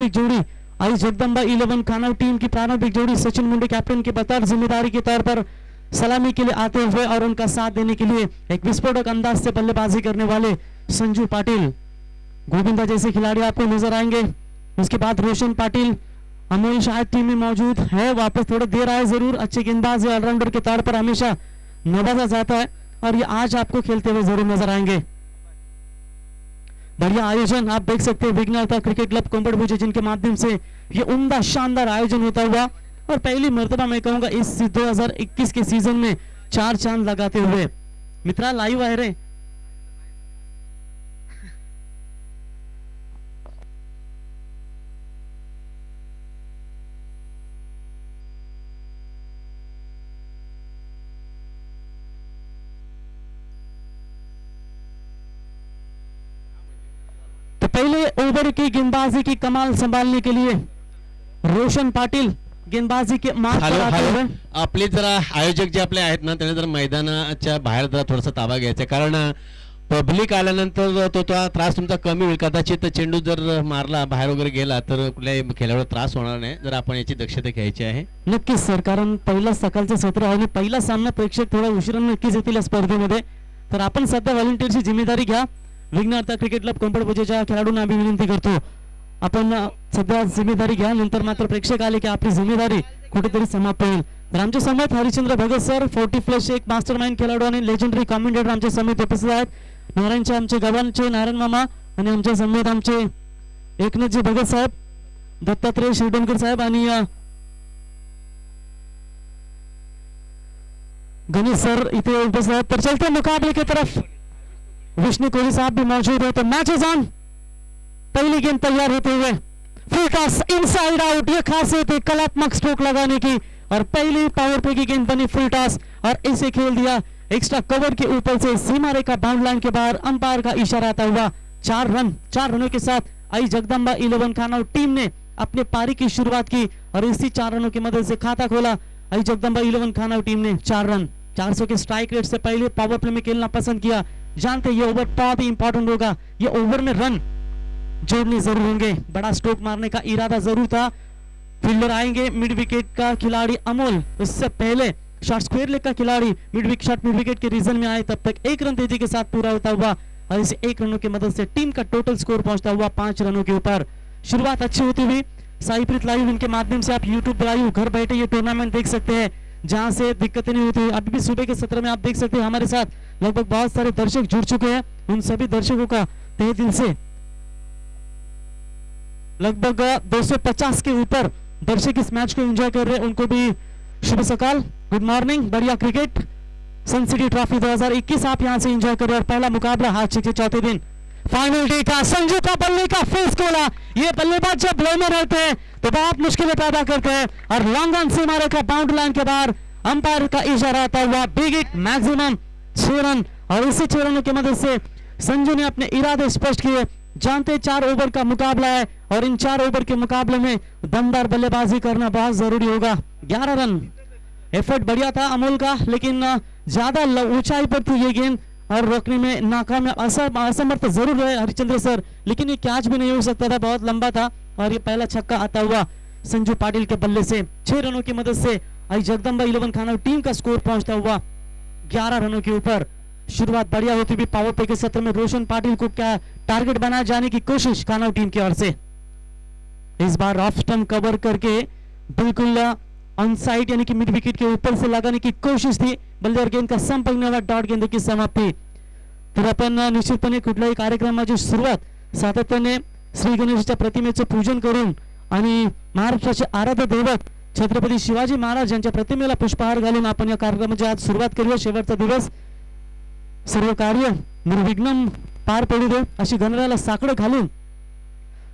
जोड़ी आई जगदम्बा 11 खाना टीम की प्रारंभिक जोड़ी सचिन मुंडे कैप्टन के बतौर जिम्मेदारी के तौर पर सलामी के लिए आते हुए और उनका साथ देने के लिए एक विस्फोटक अंदाज से बल्लेबाजी करने वाले संजू पाटिल, गोविंदा जैसे खिलाड़ी आपको नजर आएंगे। उसके बाद रोशन पाटिल, अमोल शायद टीम में मौजूद है, वापस थोड़ा देर आए जरूर, अच्छे गेंदबाज ऑलराउंडर के तौर पर हमेशा नवाजा जाता है और ये आज आपको खेलते हुए जरूर नजर आएंगे। बढ़िया आयोजन आप देख सकते हैं विघ्नहर्ता क्रिकेट क्लब कोंबड़भुज जिनके माध्यम से ये उम्दा शानदार आयोजन होता हुआ और पहली मर्तबा मैं कहूंगा इस 2021 के सीजन में 4 चांद लगाते हुए। मित्रा लाइव आए रहे पहले ओवर की गेंदबाजी की कमाल संभालने के लिए रोशन पाटिल गेंदबाजी के मार्ग पर आते हुए। आपले जरा आयोजक जे आपले आहेत ना त्याने जरा मैदानाच्या बाहेर जरा थोडासा ताबा घ्यायचा, कारण पब्लिक आल्यानंतर तो त्रास तुमचा कमी होईल। कदाचित चेंडू जर मारला बाहेर वगैरे गेला तर कुठल्याही खेळाडूला त्रास होणार नाही, जर आपण याची दक्षता घ्यायची आहे। नक्कीच सर, कारण पहिला सकाळचं सत्र आहे आणि पहिला सामना प्रेक्षक थोडा उशिरा नक्कीच येतील या स्पर्धेमध्ये, तर आपण सध्या व्हॉलंटियरची जिम्मेदारी घ्या। विघ्नहर्ता क्रिकेट क्लब कोंबडभुजच्या खेळाडूंना आम्ही विनंती करतो आपण सध्या जिम्मेदारी घ्या, नंतर मात्र प्रेक्षक आले की आपली जिम्मेदारी कुठेतरी समाप्त होईल। तर आमच्या समेत हरिचंद्र भगत सर 40+1 मास्टरमाइंड खेळाडू आणि लेजेंडरी कॉमेंटेटर आमच्या समेत उपस्थित आहेत। नारायणचे आमचे गव्हाणचे नारायण मामा आणि आमच्या समेत आमचे एकनाथजी भगत साहेब, दत्तात्रय शिरडोणकर साहेब आणि गणेश सर इथे उपस्थित आहेत। तर चलते मुकाबले की तरफ विष्णु कोहली साहब भी मौजूद है। तो मैच इज ऑन, पहली गेंद तैयार होते हुए फुल टॉस इनसाइड आउट, ये खासियत है कलात्मक स्ट्रोक लगाने की और पहली पावर प्ले की गेंद बनी फुल टॉस और इसे खेल दिया एक्स्ट्रा कवर के ऊपर से सीमा रेखा बाउंड लाइन के बाहर, अंपायर का इशारा आता हुआ 4 रनों के साथ आई जगदम्बा 11 खाना टीम ने अपने पारी की शुरुआत की और इसी 4 रनों की मदद से खाता खोला। आई जगदम्बा 11 खाना टीम ने 4 रन 400 के स्ट्राइक रेट से पहले पावर प्ले में खेलना पसंद किया। जानते ये ओवर बहुत ही इंपॉर्टेंट होगा, ये ओवर में रन जोड़ने जरूर होंगे, बड़ा स्ट्रोक मारने का इरादा जरूर था। फील्डर आएंगे मिड विकेट का खिलाड़ी अमोल, उससे पहले शॉर्ट स्क्वायर लेग का खिलाड़ी मिड विकेट के रीजन में आए, तब तक 1 रन तेजी के साथ पूरा होता हुआ और इस 1 रनों की मदद से टीम का टोटल स्कोर पहुंचता हुआ 5 रनों के ऊपर। शुरुआत अच्छी होती हुई साईप्रीत लाइव इनके माध्यम से आप यूट्यूब लाइव घर बैठे ये टूर्नामेंट देख सकते हैं, जहां से दिक्कतें नहीं होती। अभी भी सुबह के सत्र में आप देख सकते हैं हमारे साथ लगभग बहुत सारे दर्शक जुड़ चुके हैं, उन सभी दर्शकों का तहे दिल से लगभग 250 के ऊपर दर्शक इस मैच को एंजॉय कर रहे हैं, उनको भी शुभ सकाल, गुड मॉर्निंग। बढ़िया क्रिकेट सन सिटी ट्रॉफी 2021 आप यहां से एंजॉय कर रहे हैं और पहला मुकाबला हाथ के चौथे दिन फाइनल डे का संजू का बल्ले का फेस खोला। ये बल्लेबाज जब लय में रहते हैं तो बहुत मुश्किलें पैदा करते हैं और long on Seema Rekha boundary line के बाहर अंपायर का इशारा आता हुआ बिग हिट मैक्सिमम 6 रन और इसी 6 रनों की मदद से संजू ने अपने इरादे स्पष्ट किए। जानते 4 ओवर का मुकाबला है और इन 4 ओवर के मुकाबले में दमदार बल्लेबाजी करना बहुत जरूरी होगा। 11 रन एफर्ट बढ़िया था अमोल का, लेकिन ज्यादा ऊंचाई पर थी ये गेंद और रोकने में नाकाम असमर्थ जरूर रहे हरिचंद्र सर, लेकिन ये कैच भी नहीं हो सकता था, बहुत लंबा था और ये पहला छक्का आता हुआ संजू पाटिल के बल्ले से 6 रनों की मदद से आई जगदम्बा 11 खाना टीम का स्कोर पहुंचता हुआ 11 रनों के ऊपर। शुरुआत बढ़िया होती हुई पावर प्ले के सत्र में रोशन पाटिल को क्या टारगेट बनाए जाने की कोशिश खाना टीम की ओर से। इस बार ऑफ स्टंप कवर करके बिल्कुल ऑन साइड यानी कि मिड विकेट के ऊपर से लगाने की कोशिश थी, बल्ले और गेंद का संपर्क डॉट गेंद समाप्ती। तर आपण निश्चितपणे कुठल्याही कार्यक्रमाची सुरुवात सातत्याने श्री गणेशच्या प्रतिमेचे पूजन करून आणि महाराष्ट्राचे आराध्य दैवत छत्रपती शिवाजी महाराज यांच्या प्रतिमेला पुष्पहार घालून आपण या कार्यक्रमाची आज सुरुवात करूया। शेवटचा दिवस सर्व कार्य निर्विघ्न पार पडू दे अशी गणरायाला साकडं घालून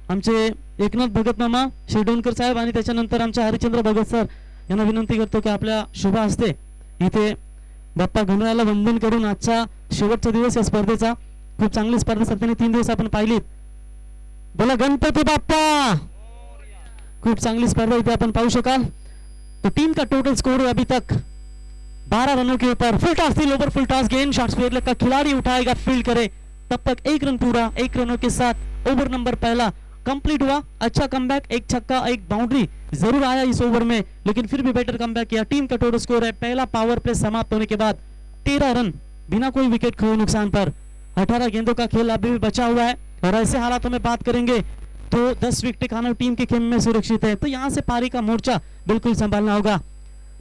आमचे एकनाथ भगत मामा शिरडोणकर साहेब आणि त्याच्यानंतर आमचे हरिचंद्र भगत सर यांना विनंती करतो की आपल्या शुभ हस्ते इथे बाप्पा गणरायाला वंदन करून आजचा शेवटचा दिवस या स्पर्धेचा, खूप चांगली स्पर्धा सत्याने 3 दिवस आपण पाहिलीत, बोला गणपती बाप्पा, खूप चांगली स्पर्धा इथे आपण पाहू शकाल। तो टीम का टोटल स्कोर अभी तक 12 रनों के ऊपर। फुल टॉस थी, ओवर फुल टॉस गेंद शॉर्ट स्क्वायर लेग का खिलाड़ी उठाएगा, फील्ड करे, तब तक 1 रन पूरा, 1 रनों के साथ ओवर नंबर पहला कंप्लीट हुआ। अच्छा कमबैक, एक छक्का एक बाउंड्री जरूर आया इस ओवर में, लेकिन फिर भी बेटर कमबैक किया। टीम का टोटल स्कोर है पहला पावर प्ले समाप्त होने के बाद 13 रन बिना कोई विकेट खोए नुकसान पर। 18 गेंदों का खेल अभी भी बचा हुआ है और ऐसे हालातों में बात करेंगे तो 10 विकेट खाना टीम के खेमे में सुरक्षित है। तो यहाँ से पारी का मोर्चा बिलकुल संभालना होगा।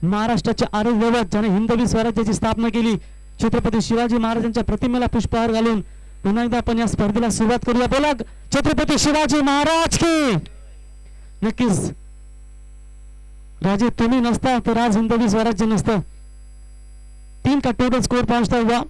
महाराष्ट्राच्या आरोग्यवत ज्याने हिंदवी स्वराज्याची स्थापना केली, छत्रपती शिवाजी महाराजांच्या प्रतिमेला पुष्पहार घालून पुन्हा एकदा आपण या स्पर्धेला सुरुवात करूया। बोला छत्रपती शिवाजी महाराज की। नक्कीच राजे, तुम्ही नसता तर आज हिंदवी स्वराज्य नसतं। टीम का टोटल स्कोर पहुंचता हुआ,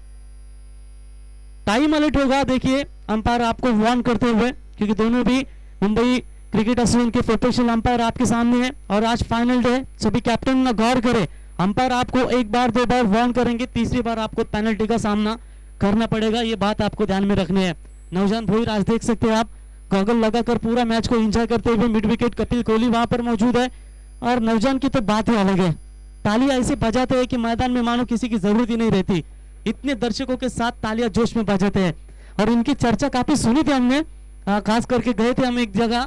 टाइम अलर्ट होगा। देखिए अंपायर आपको वार्न करते हुए, क्योंकि दोनों भी मुंबई क्रिकेट एसोसिएशन के प्रोफेशनल अंपायर आपके सामने है और आज फाइनल डे, सभी कैप्टन ना गौर करें। अंपायर आपको एक बार दो बार वार्न करेंगे, तीसरी बार आपको पेनल्टी का सामना करना पड़ेगा। ये बात आपको ध्यान में रखनी है। नवजान भोईर आज देख सकते हैं आप गॉगल लगाकर पूरा मैच को एंजॉय करते हुए। मिड विकेट कपिल कोहली वहां पर मौजूद है और नवजान की तो बात ही अलग है। तालियां ऐसे बजाते हैं कि मैदान में मानो किसी की जरूरत ही नहीं रहती, इतने दर्शकों के साथ तालियां जोश में बजाते हैं। और इनकी चर्चा काफी सुनी थी हमने, खास करके गए थे हम एक जगह,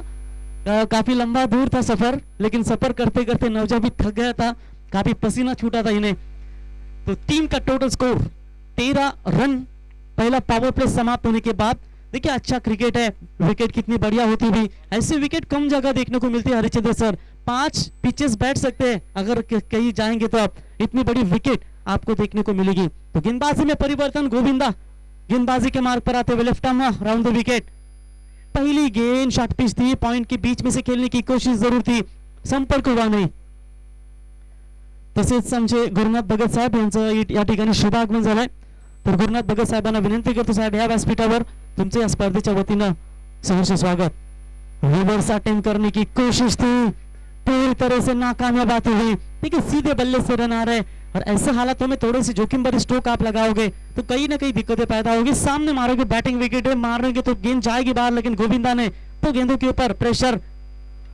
काफी लंबा दूर था सफर, लेकिन सफर करते करते नवजान भी थक गया था, काफी पसीना छूटा था इन्हें। तो टीम का टोटल स्कोर 13 रन पहला पावर प्ले समाप्त होने के बाद। देखिए अच्छा क्रिकेट है, विकेट कितनी बढ़िया होती हुई, ऐसे विकेट कम जगह देखने को मिलती है हरिचंद्र सर। 5 पिचेस बैठ सकते हैं अगर कहीं जाएंगे तो आप, इतनी बड़ी विकेट आपको देखने को मिलेगी। तो गेंदबाजी में परिवर्तन, गोविंदा गेंदबाजी के मार्ग पर आते हुए left arm round the wicket. पहली गेंद शॉर्ट पिच थी, पॉइंट के बीच में से खेलने की कोशिश जरूर थी, संपर्क हुआ नाही। तसेच आमचे गुरुनाथ भगत साहेब यांचं या ठिकाणी शुभागमन झालंय। तर गुरुनाथ भगत साहेबांना विनंती करतो साहेब या व्यासपीठावर तुमचे या स्पर्धेच्या वतीनं सहर्ष स्वागत। रिवर्स अटेम्प्ट करने की कोशिश थी, पूरी तरह से नाकामयाब आती हुई। देखिए सीधे बल्ले से रन आ रहे हैं और ऐसे हालातों में थोड़ी सी जोखिम भरी स्ट्रोक आप लगाओगे तो कहीं ना कहीं दिक्कतें पैदा होगी। सामने मारोगे, बैटिंग विकेट है, मारेंगे तो गेंद जाएगी बाहर, लेकिन गोविंदा ने तो गेंदों के ऊपर प्रेशर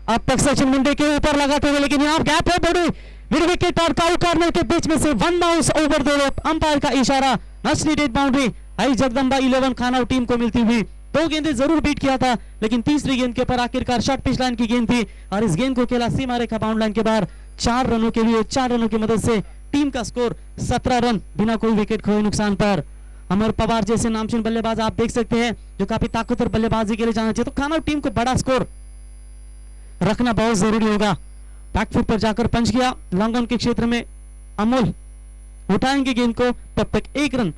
अब तक सचिन मुंडे के ऊपर लगाते हुए, लेकिन यहाँ गैप है बड़ी। मिड विकेट और काउ कॉर्नर के बीच में से one bounce over the rope, umpire का इशारा, मस्ट नीडेड बाउंड्री। आई जगदम्बा 11 खाना टीम को मिलती हुई। 2 गेंदें जरूर बीट किया था, लेकिन तीसरी गेंद के ऊपर आखिरकार शॉर्ट पिच लाइन की गेंद थी और इस गेंद को खेला सीमा रेखा बाउंड लाइन के बाहर। 4 रनों के लिए 4 रनों की मदद से टीम का स्कोर 17 रन बिना कोई विकेट खोए नुकसान पर। अमर पवार जैसे नामचीन बल्लेबाज आप देख सकते हैं जो काफी ताकतवर बल्लेबाजी के लिए जाना चाहिए, तो खाना टीम को बड़ा स्कोर रखना बहुत जरूरी होगा। बैकफुट पर जाकर पंच किया, लॉन्ग ऑन के क्षेत्र में अमोल उठाएंगे गेंद को, तब तक 1 रन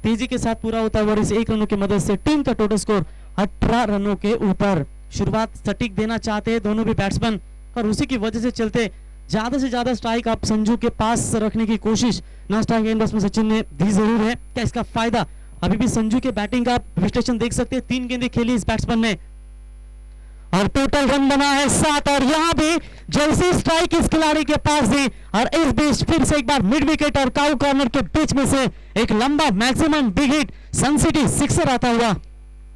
तेजी के साथ पूरा होता है और इस 1 रनों की मदद से टीम का टोटल स्कोर 18 रनों के ऊपर। शुरुआत सटीक देना चाहते हैं दोनों भी बैट्समैन और उसी की वजह से चलते ज्यादा से ज्यादा स्ट्राइक आप संजू के पास रखने की कोशिश नॉन स्ट्राइक गेंदबाज में सचिन ने दी जरूर है। क्या इसका फायदा? अभी भी संजू के बैटिंग का विश्लेषण देख सकते हैं, 3 गेंदें खेली इस बैट्समैन ने और टोटल रन बना है 7। और यहाँ भी जैसी स्ट्राइक इस खिलाड़ी के पास दी और इस बीच फिर से एक बार मिड विकेट और काउ कॉर्नर के बीच में से एक लंबा maximum big hit Sun City sixer आता हुआ।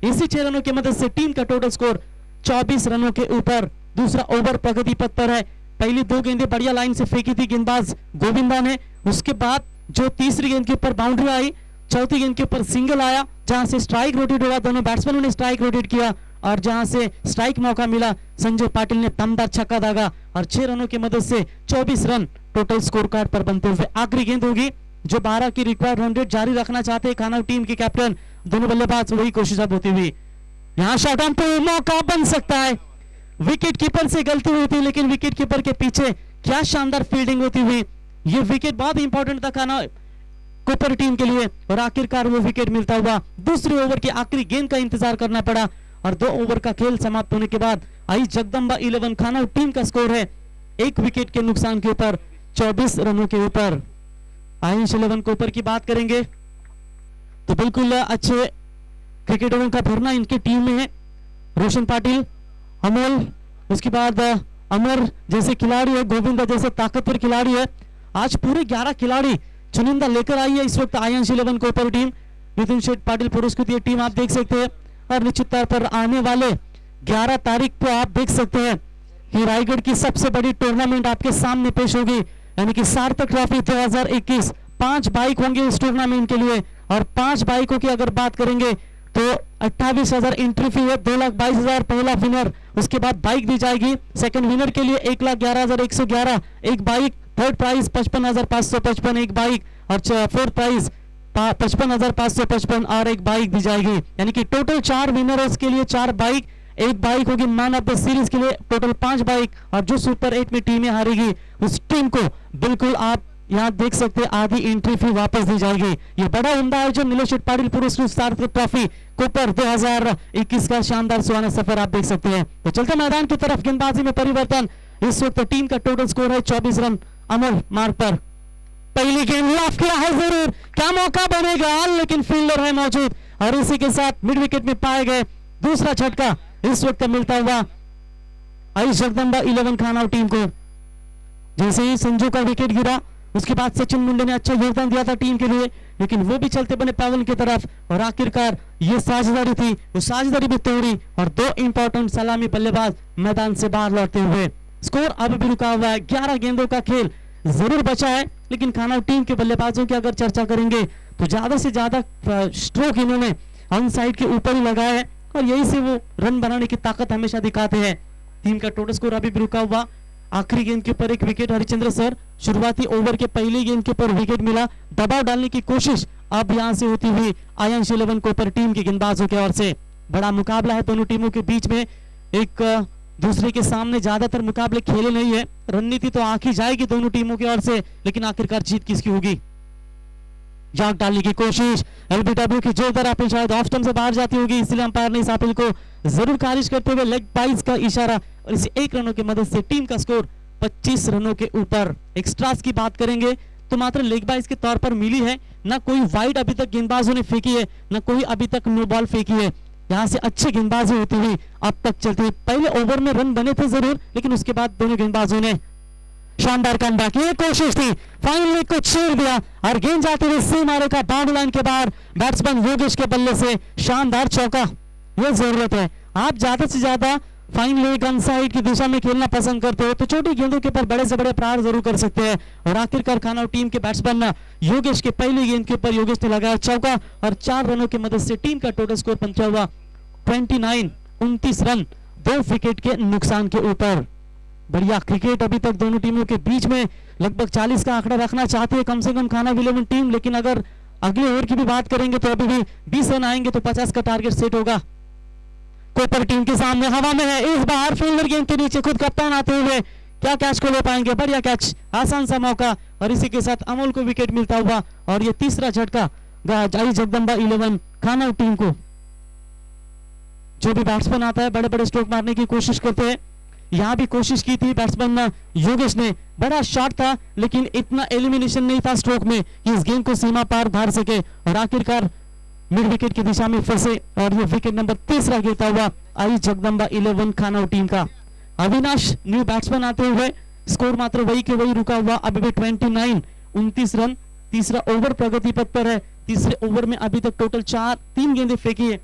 इसी 6 रनों की मदद से टीम का टोटल स्कोर 24 रनों के ऊपर। दूसरा ओवर प्रगति पथ पर है। पहली 2 गेंदें बढ़िया लाइन से फेंकी थी गेंदबाज गोविंदा ने, उसके बाद जो तीसरी गेंद के ऊपर बाउंड्री आई, चौथी गेंद के ऊपर सिंगल आया जहां से स्ट्राइक रोटेट हुआ, दोनों बैट्समैनों ने स्ट्राइक रोटेट किया और जहां से स्ट्राइक मौका मिला संजय पाटिल ने दमदार छक्का दागा और 6 रनों की मदद से 24 रन टोटल स्कोर कार्ड पर बनते हुए। आखिरी गेंद होगी जो 12 की रिक्वायर्ड रन रेट जारी रखना चाहते हैं खाना टीम के कैप्टन, दोनों बल्लेबाज वही कोशिश अब होती हुई। यहाँ शॉट ऑन पे मौका बन सकता है, विकेट कीपर से गलती हुई थी, लेकिन विकेट कीपर के पीछे क्या शानदार फील्डिंग होती हुई। ये विकेट बहुत इंपॉर्टेंट था खाना कूपर टीम के लिए और आखिरकार वो विकेट मिलता हुआ। दूसरे ओवर की आखिरी गेंद का इंतजार करना पड़ा और 2 ओवर का खेल समाप्त होने के बाद आई जगदम्बा 11 खाना टीम का स्कोर है 1 विकेट के नुकसान के ऊपर 24 रनों के ऊपर। आयुष 11 के ऊपर की बात करेंगे तो बिल्कुल अच्छे क्रिकेटरों का भरना इनकी टीम में है। रोशन पाटिल, अमोल, उसके बाद अमर जैसे खिलाड़ी है, गोविंदा जैसे ताकतवर खिलाड़ी है। आज पूरे 11 खिलाड़ी चुनिंदा लेकर आई है इस वक्त आयंश 11 के ऊपर टीम। नितिन शेठ पाटिल पुरस्कृत ये टीम आप देख सकते हैं और निश्चित तौर पर आने वाले 11 तारीख को आप देख सकते हैं कि रायगढ़ की सबसे बड़ी टूर्नामेंट आपके सामने पेश होगी, यानी कि सार्थक ट्रॉफी 2021। 5 बाइक होंगे इस टूर्नामेंट के लिए और 5 बाइकों की अगर बात करेंगे तो 28,000 एंट्री फी है, 2,22,000 पहला विनर उसके बाद बाइक दी जाएगी सेकंड विनर के लिए 1,11,111 एक बाइक, थर्ड प्राइज 55,555 एक बाइक और फोर्थ प्राइज 55,555 और एक बाइक दी जाएगी। यानी कि टोटल 4 विनर्स के लिए 4 बाइक, एक बाइक होगी मैन ऑफ द सीरीज के लिए, टोटल 5 बाइक और जो सुपर 8 में टीमें हारेगी उस टीम को बिल्कुल आप यहाँ देख सकते हैं आधी एंट्री फी वापस दी जाएगी। ये बड़ा उम्दा है जो नीलेश पाटिल पुरस्कृत सार्थक ट्रॉफी कूपर 2021 का शानदार सुहाना सफर आप देख सकते हैं। तो चलते मैदान की तरफ गेंदबाजी में परिवर्तन, इस वक्त टीम का टोटल स्कोर है 24 रन अमल मार्ग पर। पहली गेंद लाफ किया है जरूर, क्या मौका बनेगा लेकिन फील्डर है मौजूद और इसी के साथ मिड विकेट में पाए गए दूसरा झटका इस वक्त मिलता हुआ आई जगदम्बा 11 खानाव टीम को। जैसे ही संजू का विकेट गिरा उसके बाद सचिन मुंडे ने अच्छा योगदान दिया था टीम के लिए, लेकिन वो भी चलते बने पवन की तरफ और आखिरकार ये साझेदारी थी, वो साझेदारी भी तोड़ी और 2 इंपॉर्टेंट सलामी बल्लेबाज मैदान से बाहर लौटते हुए। स्कोर अब भी रुका हुआ है, 11 गेंदों का खेल जरूर बचा है, लेकिन खानाव टीम के बल्लेबाजों की अगर चर्चा करेंगे तो ज्यादा से ज्यादा स्ट्रोक इन्होंने ऑन साइड के ऊपर ही लगाया है और यही से वो रन बनाने की ताकत हमेशा दिखाते हैं। टीम का टोटल स्कोर अभी भी रुका हुआ, आखिरी गेंद के ऊपर एक विकेट हरिचंद्र सर, शुरुआती ओवर के पहली गेंद के ऊपर विकेट मिला, दबाव डालने की कोशिश अब यहां से होती हुई आयंश 11 को ऊपर टीम के गेंदबाजों की ओर से। बड़ा मुकाबला है दोनों टीमों के बीच में, एक दूसरे के सामने ज्यादातर मुकाबले खेले नहीं है, रणनीति तो आंखी जाएगी दोनों टीमों की ओर से, लेकिन आखिरकार जीत किसकी होगी। जाग डालने की कोशिश, एलबीडब्ल्यू की जोरदार अपील शायद ऑफ स्टंप से बाहर जाती होगी, इसलिए अंपायर ने इस अपील को जरूर खारिज करते हुए लेग बाइज का इशारा और इसे 1 रनों की मदद से टीम का स्कोर 25 रनों के ऊपर। एक्स्ट्रास की बात करेंगे तो मात्र लेग बाइज के तौर पर मिली है, ना कोई वाइड अभी तक गेंदबाजों ने फेंकी है, ना कोई अभी तक नो बॉल फेंकी है। यहाँ से अच्छी गेंदबाजी होती हुई अब तक चलती हुई, पहले ओवर में रन बने थे जरूर, लेकिन उसके बाद दोनों गेंदबाजों ने शानदार कमबैक, ये कोशिश थी, फाइनली को छेड़ दिया और गेंद जाते हुए सीमारे का बाउंड्री लाइन के बाहर बैट्समैन योगेश के बल्ले से शानदार चौका। ये जरूरत है, आप ज्यादा से ज्यादा फाइन लेग गन साइड की दिशा में खेलना पसंद करते हो तो छोटी गेंदों के ऊपर बड़े से बड़े प्रहार जरूर कर सकते हैं और आखिरकार खानाव टीम के बैट्समैन योगेश के पहली गेंद के ऊपर योगेश ने लगाया चौका और 4 रनों की मदद से टीम का टोटल स्कोर पहुंचा हुआ 29 रन 2 विकेट के नुकसान के ऊपर। बढ़िया क्रिकेट अभी तक दोनों टीमों के बीच में, लगभग 40 का आंकड़ा रखना चाहती है कम से कम खानाव 11 टीम, लेकिन अगर अगले ओवर की भी बात करेंगे तो अभी भी 20 रन आएंगे तो 50 का टारगेट सेट होगा। कोपर टीम के सामने हवा में है, इस बार फील्डर गेंद के नीचे खुद कप्तान आते हुए क्या कैच को ले पाएंगे, बढ़िया कैच, आसान सा मौका और इसी के साथ अमोल को विकेट मिलता हुआ और ये तीसरा झटका आई जगदम्बा 11 खानाव टीम को। जो भी बैट्समैन आता है बड़े बड़े स्ट्रोक मारने की कोशिश करते हैं, यहाँ भी कोशिश की थी बैट्समैन योगेश ने, बड़ा शॉट था लेकिन इतना एलिमिनेशन नहीं था स्ट्रोक में कि इस गेंद को सीमा पार धार सके और आखिरकार मिड विकेट की दिशा में फंसे और ये विकेट नंबर 3 गिरता हुआ आई जगदम्बा 11 खानाव टीम का। अविनाश न्यू बैट्समैन आते हुए, स्कोर मात्र वही के वही रुका हुआ, अभी भी 29 रन, तीसरा ओवर प्रगति पथ पर है। तीसरे ओवर में अभी तक टोटल 3 गेंदें फेंकी है,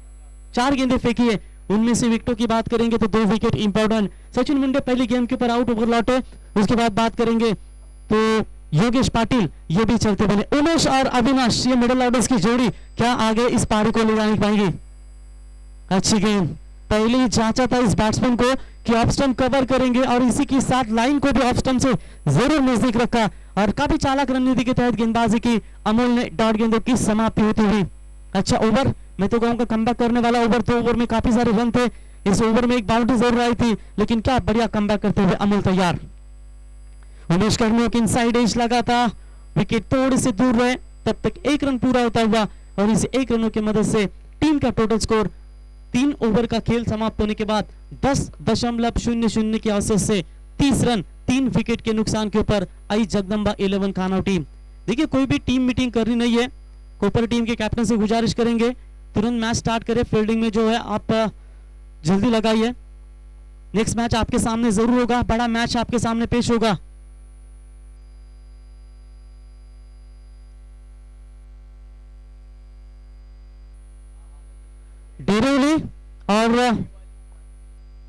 4 गेंदें फेंकी है, उनमें से विकेटों की बात करेंगे तो 2 विकेट इंपॉर्टेंट। सचिन मुंडे पहली गेम के ऊपर आउट ओवर लौटे, उसके बाद बात करेंगे तो योगेश पाटिल ये भी चलते बने। उमेश और अविनाश ये मिडिल ऑर्डर्स की जोड़ी क्या आगे इस पारी को ले जाने पाएंगे। अच्छी गेंद, पहले ही जांचा था इस बैट्समैन को कि ऑफ स्टंप कवर करेंगे और इसी के साथ लाइन को भी ऑफ स्टंप से जरूर नजदीक रखा और काफी चालाक रणनीति के तहत गेंदबाजी की अमोल ने। डॉट गेंदों की समाप्ति होती हुई अच्छा ओवर, मैं तो कहूंगा कमबैक करने वाला ओवर, तो ओवर में काफी सारे रन थे, इस ओवर में एक बाउंड्री जरूर आई थी, लेकिन क्या बढ़िया कमबैक करते हुए अमोल तैयार। उमेश कर्मियों की इनसाइड एज लगा था, विकेट थोड़े से दूर रहे, तब तक 1 रन पूरा होता हुआ और इस 1 रनों की मदद से टीम का टोटल स्कोर 3 ओवर का खेल समाप्त होने के बाद 10.00 की औसत से 30 रन 3 विकेट के नुकसान के ऊपर आई जगदम्बा 11 खानाव टीम। देखिए कोई भी टीम मीटिंग करनी नहीं है, कोपर टीम के कैप्टन से गुजारिश करेंगे तुरंत मैच स्टार्ट करें, फील्डिंग में जो है आप जल्दी लगाइए, नेक्स्ट मैच आपके सामने जरूर होगा, बड़ा मैच आपके सामने पेश होगा। डेरोली और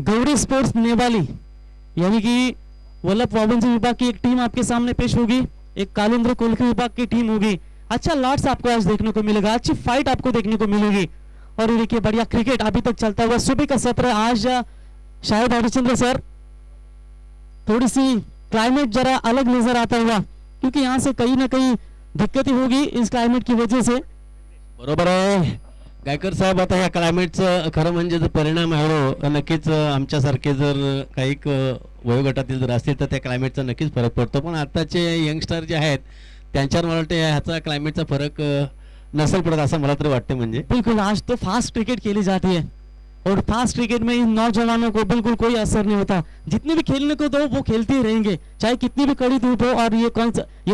गौरी स्पोर्ट्स नेवाली यानी कि वल्लभ वावंजी विभाग की एक टीम आपके सामने पेश होगी, एक कालेंद्र कोलकी विभाग की टीम होगी। अच्छा लॉट्स आपको आज देखने को मिलेगा, अच्छी फाइट आपको देखने को मिलेगी और ये देखिए बढ़िया क्रिकेट अभी तक चलता हुआ। सुबह का सत्र आज शायद हरिश्चंद्र सर थोड़ी सी क्लाइमेट जरा अलग नजर आता हुआ, क्योंकि यहाँ से कहीं ना कहीं दिक्कतें होगी इस क्लाइमेट की वजह से. बरोबर आहे गायकर साहेब. आता ह्या क्लायमेटचं खरं म्हणजे जर परिणाम आहे हो, नक्कीच आमच्यासारखे जर काही वयोगटातील जर असतील तर त्या क्लायमेटचा नक्कीच फरक पडतो. पण आताचे यंगस्टर जे आहेत त्यांच्यावर मला वाटतं ह्याचा क्लायमेटचा फरक नसेल पडत असं मला तरी वाटते. म्हणजे बिल्कुल आज तो फास्ट क्रिकेट खेली जाती है और फास्ट क्रिकेट में इन नौजवानों को बिल्कुल कोई असर नहीं होता. जितने भी खेलने को दो वो खेलते ही रहेंगे, चाहे कितनी भी कड़ी धूप हो. और ये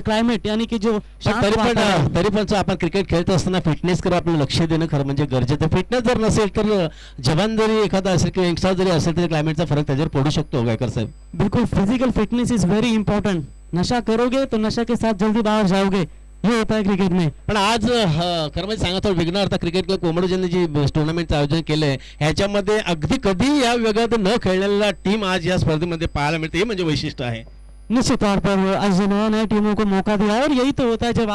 क्लाइमेट यानी कि जो शांत वातावरण. तरी पण आपण क्रिकेट खेळत असताना फिटनेस कडे आपलं लक्ष देणं खरं म्हणजे गरजेचं. फिटनेस जर नसेल तर जवान जरी एखादा असेल किंवा यंगस्टर जरी असेल तरी क्लायमेटचा फरक त्याच्यावर पडू शकतो गायकर साहेब. बिल्कुल physical fitness is very important. नशा करोगे तो नशा के साथ जल्दी बाहर जाओगे, ये होता है क्रिकेट में. पण आज खरं म्हणजे सांगा तर विघ्नहर्ता क्रिकेट क्लब कोमडोजींनी जी टुर्नामेंटचं आयोजन केलंय ह्याच्यामध्ये अगदी कधी या वेगात न खेळलेला टीम आज या स्पर्धेमध्ये पाहायला मिळते, हे म्हणजे वैशिष्ट्य आहे. निश्चित तौर पर आज नई टीमों को मौका दिया है और यही तो होता है जब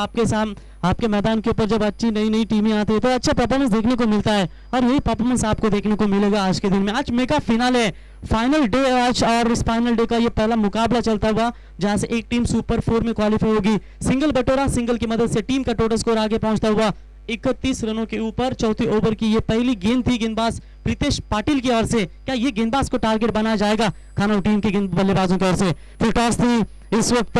आपके मैदान के ऊपर जब अच्छी नई टीमें आती है तो अच्छा परफॉर्मेंस देखने को मिलता है. और यही परफॉर्मेंस आपको देखने को मिलेगा आज के दिन में. आज मेगा फिनाले फाइनल डे आज, और इस फाइनल डे का ये पहला मुकाबला चलता हुआ जहां से एक टीम सुपर 4 में क्वालिफाई होगी. सिंगल बटोरा सिंगल की मदद से टीम का टोटल स्कोर आगे पहुंचता हुआ 31 रनों के ऊपर. चौथी ओवर की ये पहली गेंद थी गेंदबाज प्रीतेश पाटिल की ओर से. क्या ये गेंदबाज को टारगेट बनाया जाएगा खानौर टीम के बल्लेबाजों की ओर से. फिर टॉस थी इस वक्त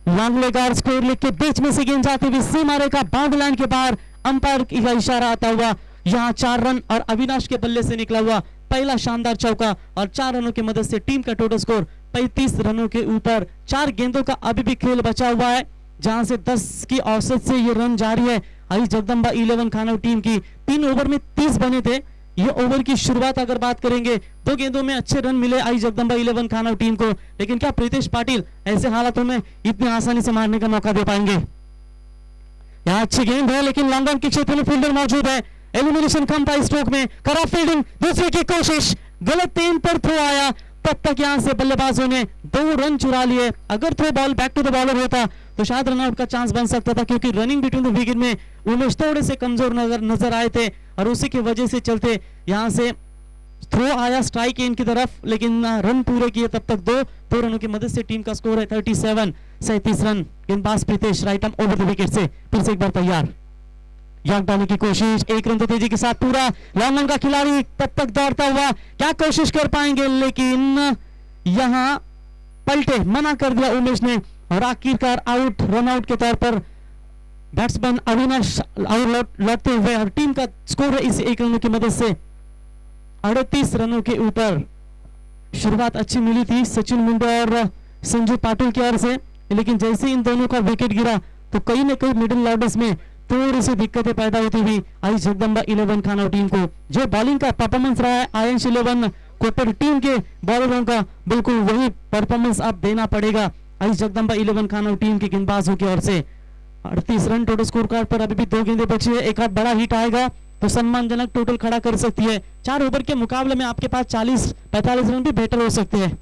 लॉन्ग लेगार स्कोर लिख के बीच में से गेंद जाती हुई सीमा रेखा बाउंड्री लाइन के बाहर. अंपायर का इशारा आता हुआ यहाँ 4 रन और अविनाश के बल्ले से निकला हुआ पहला शानदार चौका. और 4 रनों की मदद से टीम का टोटल स्कोर 35 रनों के ऊपर. 4 गेंदों का अभी भी खेल बचा हुआ है जहां से 10 की औसत से ये रन जारी है. आई जगदंबा 11 खानौर टीम की 3 ओवर में 30 बने थे. ये ओवर की शुरुआत अगर बात करेंगे 2 गेंदों में अच्छे रन मिले आई जगदंबा 11 खानौर टीम को. लेकिन क्या प्रीतेश पाटिल ऐसे हालातों में इतनी आसानी से मारने का मौका दे पाएंगे. यहाँ अच्छी गेंद है लेकिन लॉन्ग रन के क्षेत्र में फील्डर मौजूद है. एलिमिनेशन कम था स्ट्रोक में. खराब फील्डिंग, दूसरे की कोशिश, गलत तेन पर थ्रो आया. तब तक यहां से बल्लेबाजों ने 2 रन चुरा लिए. अगर throw ball back to the bowler होता तो शायद रनआउट का चांस बन सकता था, क्योंकि रनिंग बिटवीन द विकेट में उमेश थोड़े से कमजोर नजर आए थे. और उसी की वजह से चलते यहां से थ्रो आया स्ट्राइक एंड की तरफ, लेकिन रन पूरे किए तब तक 2 रनों की मदद से टीम का स्कोर है 37 रन. गेंदबाज Pritesh right arm over the wicket से फिर से एक बार तैयार. याक डालने की कोशिश, 1 रन तो तेजी के साथ पूरा. लॉन्ग रन का खिलाड़ी तब तक दौड़ता हुआ क्या कोशिश कर पाएंगे, लेकिन यहां पलटे मना कर दिया उमेश ने. और आखिरकार आउट, रन आउट के तौर पर बैट्समैन अविनाश लौटते हुए. और टीम का स्कोर है इस 1 रनों की मदद से 38 रनों के ऊपर. शुरुआत अच्छी मिली थी सचिन मुंडे और संजू पाटिल की ओर से, लेकिन जैसे इन दोनों का विकेट गिरा तो कहीं ना कहीं मिडिल ऑर्डर्स में थोड़ी सी दिक्कतें पैदा होती हुई आई जगदंबा 11 खानौर टीम को. जो बॉलिंग का परफॉर्मेंस रहा है आयंश 11 कोपर टीम के बॉलरों का, बिल्कुल वही परफॉर्मेंस अब देना पड़ेगा आई जगदंबा 11 खानौर टीम के गेंदबाजों की ओर से. 38 रन टोटल स्कोर कार्ड पर अभी भी 2 गेंदें बची है. एक आध बड़ा हिट आएगा तो सम्मानजनक टोटल खड़ा कर सकती है. 4 ओवर के मुकाबले में आपके पास 40-45 रन भी बेहतर हो सकते हैं.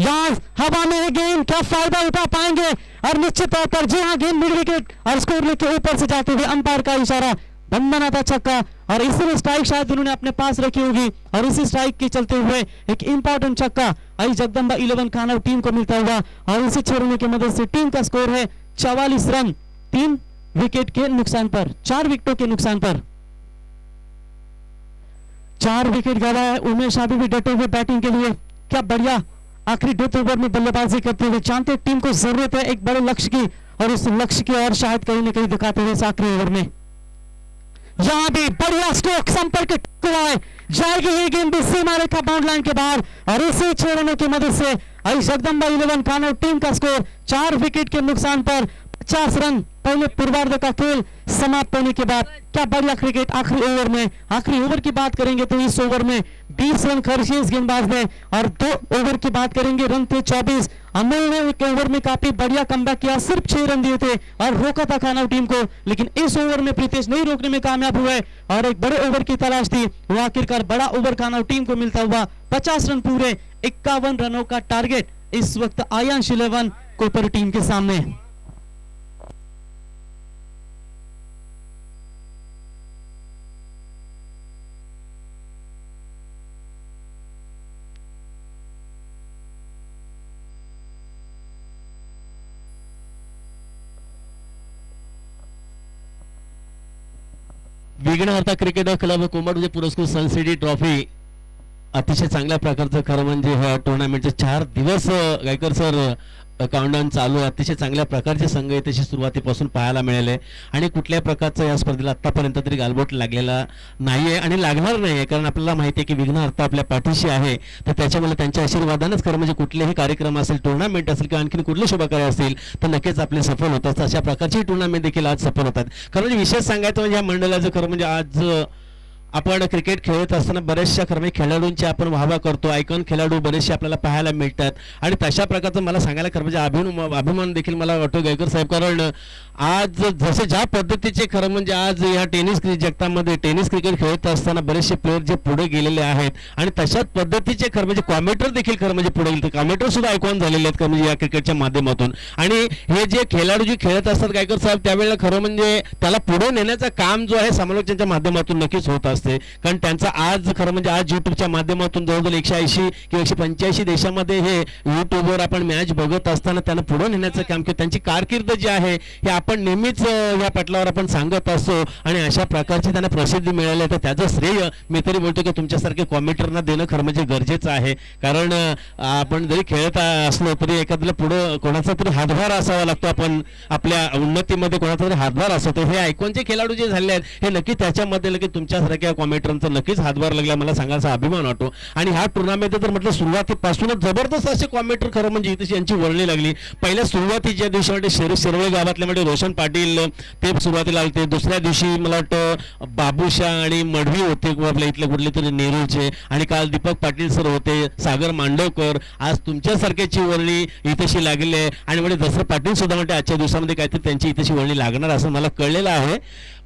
यार हवा में है गेंद, क्या फायदा उठा पाएंगे. और निश्चित तौर पर जी हाँ, गेंद मिड विकेट और स्कोर लिख के ऊपर से जाते हुए अंपायर का इशारा. बंधना था छक्का और इसी स्ट्राइक शायद उन्होंने अपने पास रखी होगी. और इसी स्ट्राइक के चलते हुए एक इंपॉर्टेंट छक्का आई जगदंबा 11 खानौर टीम को मिलता हुआ. और इसी 6 रनों की मदद से टीम का स्कोर है 44 रन 3 विकेट के नुकसान पर, 4 विकेटों के नुकसान पर. 4 विकेट गवाया है उमेश अभी भी डटे हुए बैटिंग के लिए. क्या बढ़िया आखिरी डेथ ओवर में बल्लेबाजी करते हुए. जानते टीम को जरूरत है एक बड़े लक्ष्य की, और उस लक्ष्य की ओर शायद कहीं ना कहीं दिखाते हुए आखिरी ओवर में. यहां भी बढ़िया स्ट्रोक, संपर्क हुआ है, जाएगी ये गेंद भी सीमा रेखा बाउंड्री लाइन के बाहर. और इसी 6 रनों की मदद से आई जगदंबा 11 खानौर टीम का स्कोर 4 विकेट के नुकसान पर 50 रन पहले पूर्वार्ध का खेल समाप्त होने के बाद. क्या बढ़िया क्रिकेट आखिरी ओवर में. आखिरी ओवर की बात करेंगे तो इस ओवर में 20 रन खर्चे इस गेंदबाज ने, और 2 ओवर की बात करेंगे रन थे 24. अमल ने एक ओवर में काफी बढ़िया कमबैक किया, सिर्फ 6 रन दिए थे और रोका था खानौर टीम को. लेकिन इस ओवर में प्रीतेश नहीं रोकने में कामयाब हुए और एक बड़े ओवर की तलाश थी, वो आखिरकार बड़ा ओवर खानौर टीम को मिलता हुआ. 50 रन पूरे, 51 रनों का टारगेट इस वक्त आयांश 11 कोपर टीम के सामने. विघ्नहर्ता क्रिकेट क्लब कोंबडूचे पुरस्कृत सन सिटी ट्रॉफी अतिशय चांगल्या प्रकारचं खरं म्हणजे ह्या टुर्नामेंटचे 4 दिवस गायकर सर काउंटडाऊन चालू आहे. अतिशय चांगल्या प्रकारचे संघ त्याची सुरुवातीपासून पाहायला मिळाले आणि कुठल्या प्रकारचं या स्पर्धेला आतापर्यंत तरी गालबोट लागलेला नाहीये आणि लागणार नाहीये, कारण आपल्याला माहिती आहे की विघ्नहर्ता आपल्या पाठीशी आहे. तर त्याच्यामुळे त्यांच्या आशीर्वादानंच खरं म्हणजे कुठलेही कार्यक्रम असेल, टुर्नामेंट असेल किंवा आणखी कुठले शुभकार्य असतील तर नक्कीच आपले सफल होतात. अशा प्रकारची टुर्नामेंट देखील आज सफल होतात. खरं म्हणजे विशेष सांगायचं म्हणजे या मंडळाचं खरं म्हणजे आज आपण क्रिकेट खेळत असताना बरेचशा खरं खेळाडूंची आपण वाहवा करतो, आयकॉन खेळाडू बरेचसे आपल्याला पाहायला मिळतात आणि तशा प्रकारचं मला सांगायला खरं म्हणजे अभिमान देखील मला वाटतो गायकर साहेब, कारण आज जसे ज्या पद्धतीचे खरं म्हणजे आज या जगतामध्ये टेनिस क्रिकेट खेळत असताना बरेचसे प्लेयर जे पुढे गेलेले आहेत आणि तशाच पद्धतीचे खरं म्हणजे कॉमेंटर देखील खरं म्हणजे पुढे गेले, कॉमेंटर सुद्धा आयकॉन झालेले आहेत खरं म्हणजे या क्रिकेटच्या माध्यमातून. आणि हे जे खेळाडू जे खेळत असतात गायकर साहेब त्यावेळेला खरं म्हणजे त्याला पुढे नेण्याचं काम जो आहे समालोचनाच्या माध्यमातून नक्कीच होत असते, कारण त्यांचा आज खरं म्हणजे आज युट्यूबच्या माध्यमातून जवळजवळ 180 किंवा 185 देशामध्ये हे युट्यूबवर आपण मॅच बघत असताना त्यांना पुढे नेण्याचं काम किंवा त्यांची कारकीर्द जी आहे हे आपण नेहमीच या पटलावर आपण सांगत असतो आणि अशा प्रकारची त्यांना प्रसिद्धी मिळाली. तर त्याचं श्रेय मी तरी बोलतो की तुमच्यासारखे कॉमेंटरना देणं खरं म्हणजे गरजेचं आहे, कारण आपण जरी खेळत असलो तरी एखाद्याला पुढं कोणाचा तरी हातभार असावा लागतो, आपण आपल्या उन्नतीमध्ये कोणाचा तरी हातभार असतो. हे आयकॉनचे खेळाडू जे झाले आहेत हे नक्की त्याच्यामध्ये लगेच तुमच्यासारख्या कॉमेंटरचा नक्कीच हातभार लागला, मला सांगायचा अभिमान वाटतो. आणि ह्या टुर्नामेंट जर म्हटलं सुरुवातीपासूनच जबरदस्त असे कॉमेंटर खरं म्हणजे इथे यांची वळणी लागली. पहिल्या सुरुवातीच्या दिवशी म्हणजे शिरवळे गावातल्या म्हणजे रोशन पाटील ते सुरुवातीला आले, दुसऱ्या दिवशी मला वाटतं बाबूशाह आणि मढवी होते आपल्या इथले कुठले तरी नेरूळचे, आणि काल दीपक पाटील सर होते, सागर मांडवकर, आज तुमच्यासारख्याची वळणी इथेशी लागली आहे. आणि म्हणजे दसरा पाटील सुद्धा म्हणते आजच्या दिवसामध्ये काहीतरी त्यांची इथेशी वळणी लागणार असं मला कळलेलं आहे.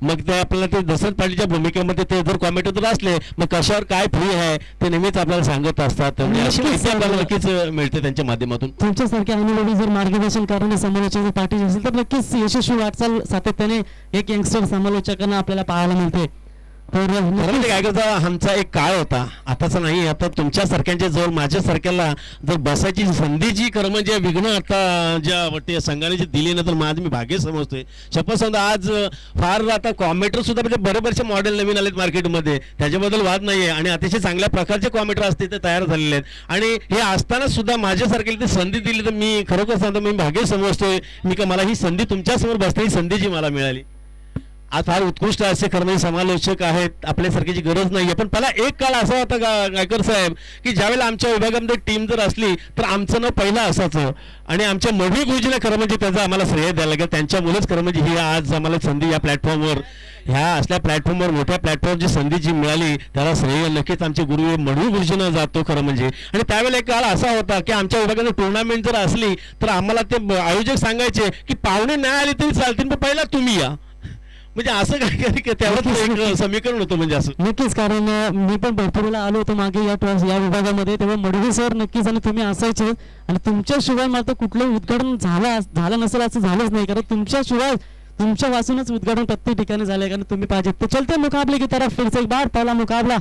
मग ते आपल्याला ते दशरथ पाटीलच्या भूमिकेमध्ये ते जर कॉमेंटेटर असले मग कशावर काय फ्री आहे ते नेहमीच आपल्याला सांगत असतात, अशी माहिती आपल्याला नक्कीच मिळते त्यांच्या माध्यमातून. तुमच्यासारख्या अनुभवी जर मार्गदर्शन करणारे समालोचक पाठीशी असेल तर नक्कीच यशस्वी वाटचाल सातत्याने एक यंगस्टर समालोचकांना आपल्याला पाहायला मिळते. तर काय करता आमचा एक काळ होता, आताचा नाही. आता तुमच्यासारख्यांच्या जवळ माझ्यासारख्याला जर बसायची संधी जी खरं म्हणजे विघ्न आता ज्या वाटते संघाने जी दिली ना तर माझं मी भाग्य समजतोय. शपथ समजा आज फार आता कॉमेंटर सुद्धा म्हणजे बरेचसे मॉडेल नवीन आलेत मार्केटमध्ये, त्याच्याबद्दल वाद नाहीये आणि अतिशय चांगल्या प्रकारचे कॉमेंटर असते ते तयार झालेले आहेत. आणि हे असताना सुद्धा माझ्यासारख्याला ती संधी दिली तर मी खरोखर सांगतो मी भाग्य समजतोय मी का मला ही संधी तुमच्यासमोर बसण्याची संधी जी मला मिळाली. आज फार उत्कृष्ट असे खरं म्हणजे समालोचक आहेत, आपल्यासारख्याची गरज नाहीये. पण मला एक काळ असा होता गायकर साहेब की ज्यावेळेला आमच्या विभागामध्ये टीम जर असली तर आमचं नाव पहिलं असायचं आणि आमच्या मढवी गुरुजीने खरं म्हणजे त्याचा आम्हाला श्रेय द्यायला लागेल. त्यांच्यामुळेच खरं म्हणजे ही आज आम्हाला संधी या प्लॅटफॉर्मवर ह्या असल्या प्लॅटफॉर्मवर मोठ्या प्लॅटफॉर्म जी संधी जी मिळाली त्याला श्रेय नक्कीच आमचे गुरु मढवी गुरुजींना जातो खरं म्हणजे. आणि त्यावेळेला एक काळ असा होता की आमच्या विभागात टुर्नामेंट जर असली तर आम्हाला ते आयोजक सांगायचे की पाहुणे नाही आले तरी चालतील पण पहिला तुम्ही या, म्हणजे असं काय त्यावर एक समीकरण होतं म्हणजे असं. नक्कीच, कारण मी पण भरपूर वेळा आलो होतो मागे या विभागामध्ये, तेव्हा मडवी सर नक्कीच आणि तुम्ही असायचे आणि तुमच्याशिवाय मात्र कुठलंही उद्घाटन झालं नसेल असं झालंच नाही, कारण तुमच्याशिवाय तुमच्या वाचूनच उद्घाटन प्रत्येक ठिकाणी झालंय कारण तुम्ही पाहिजे. तो चलते मुकाबले की तरफ फिर से एक बार पहला मुकाबला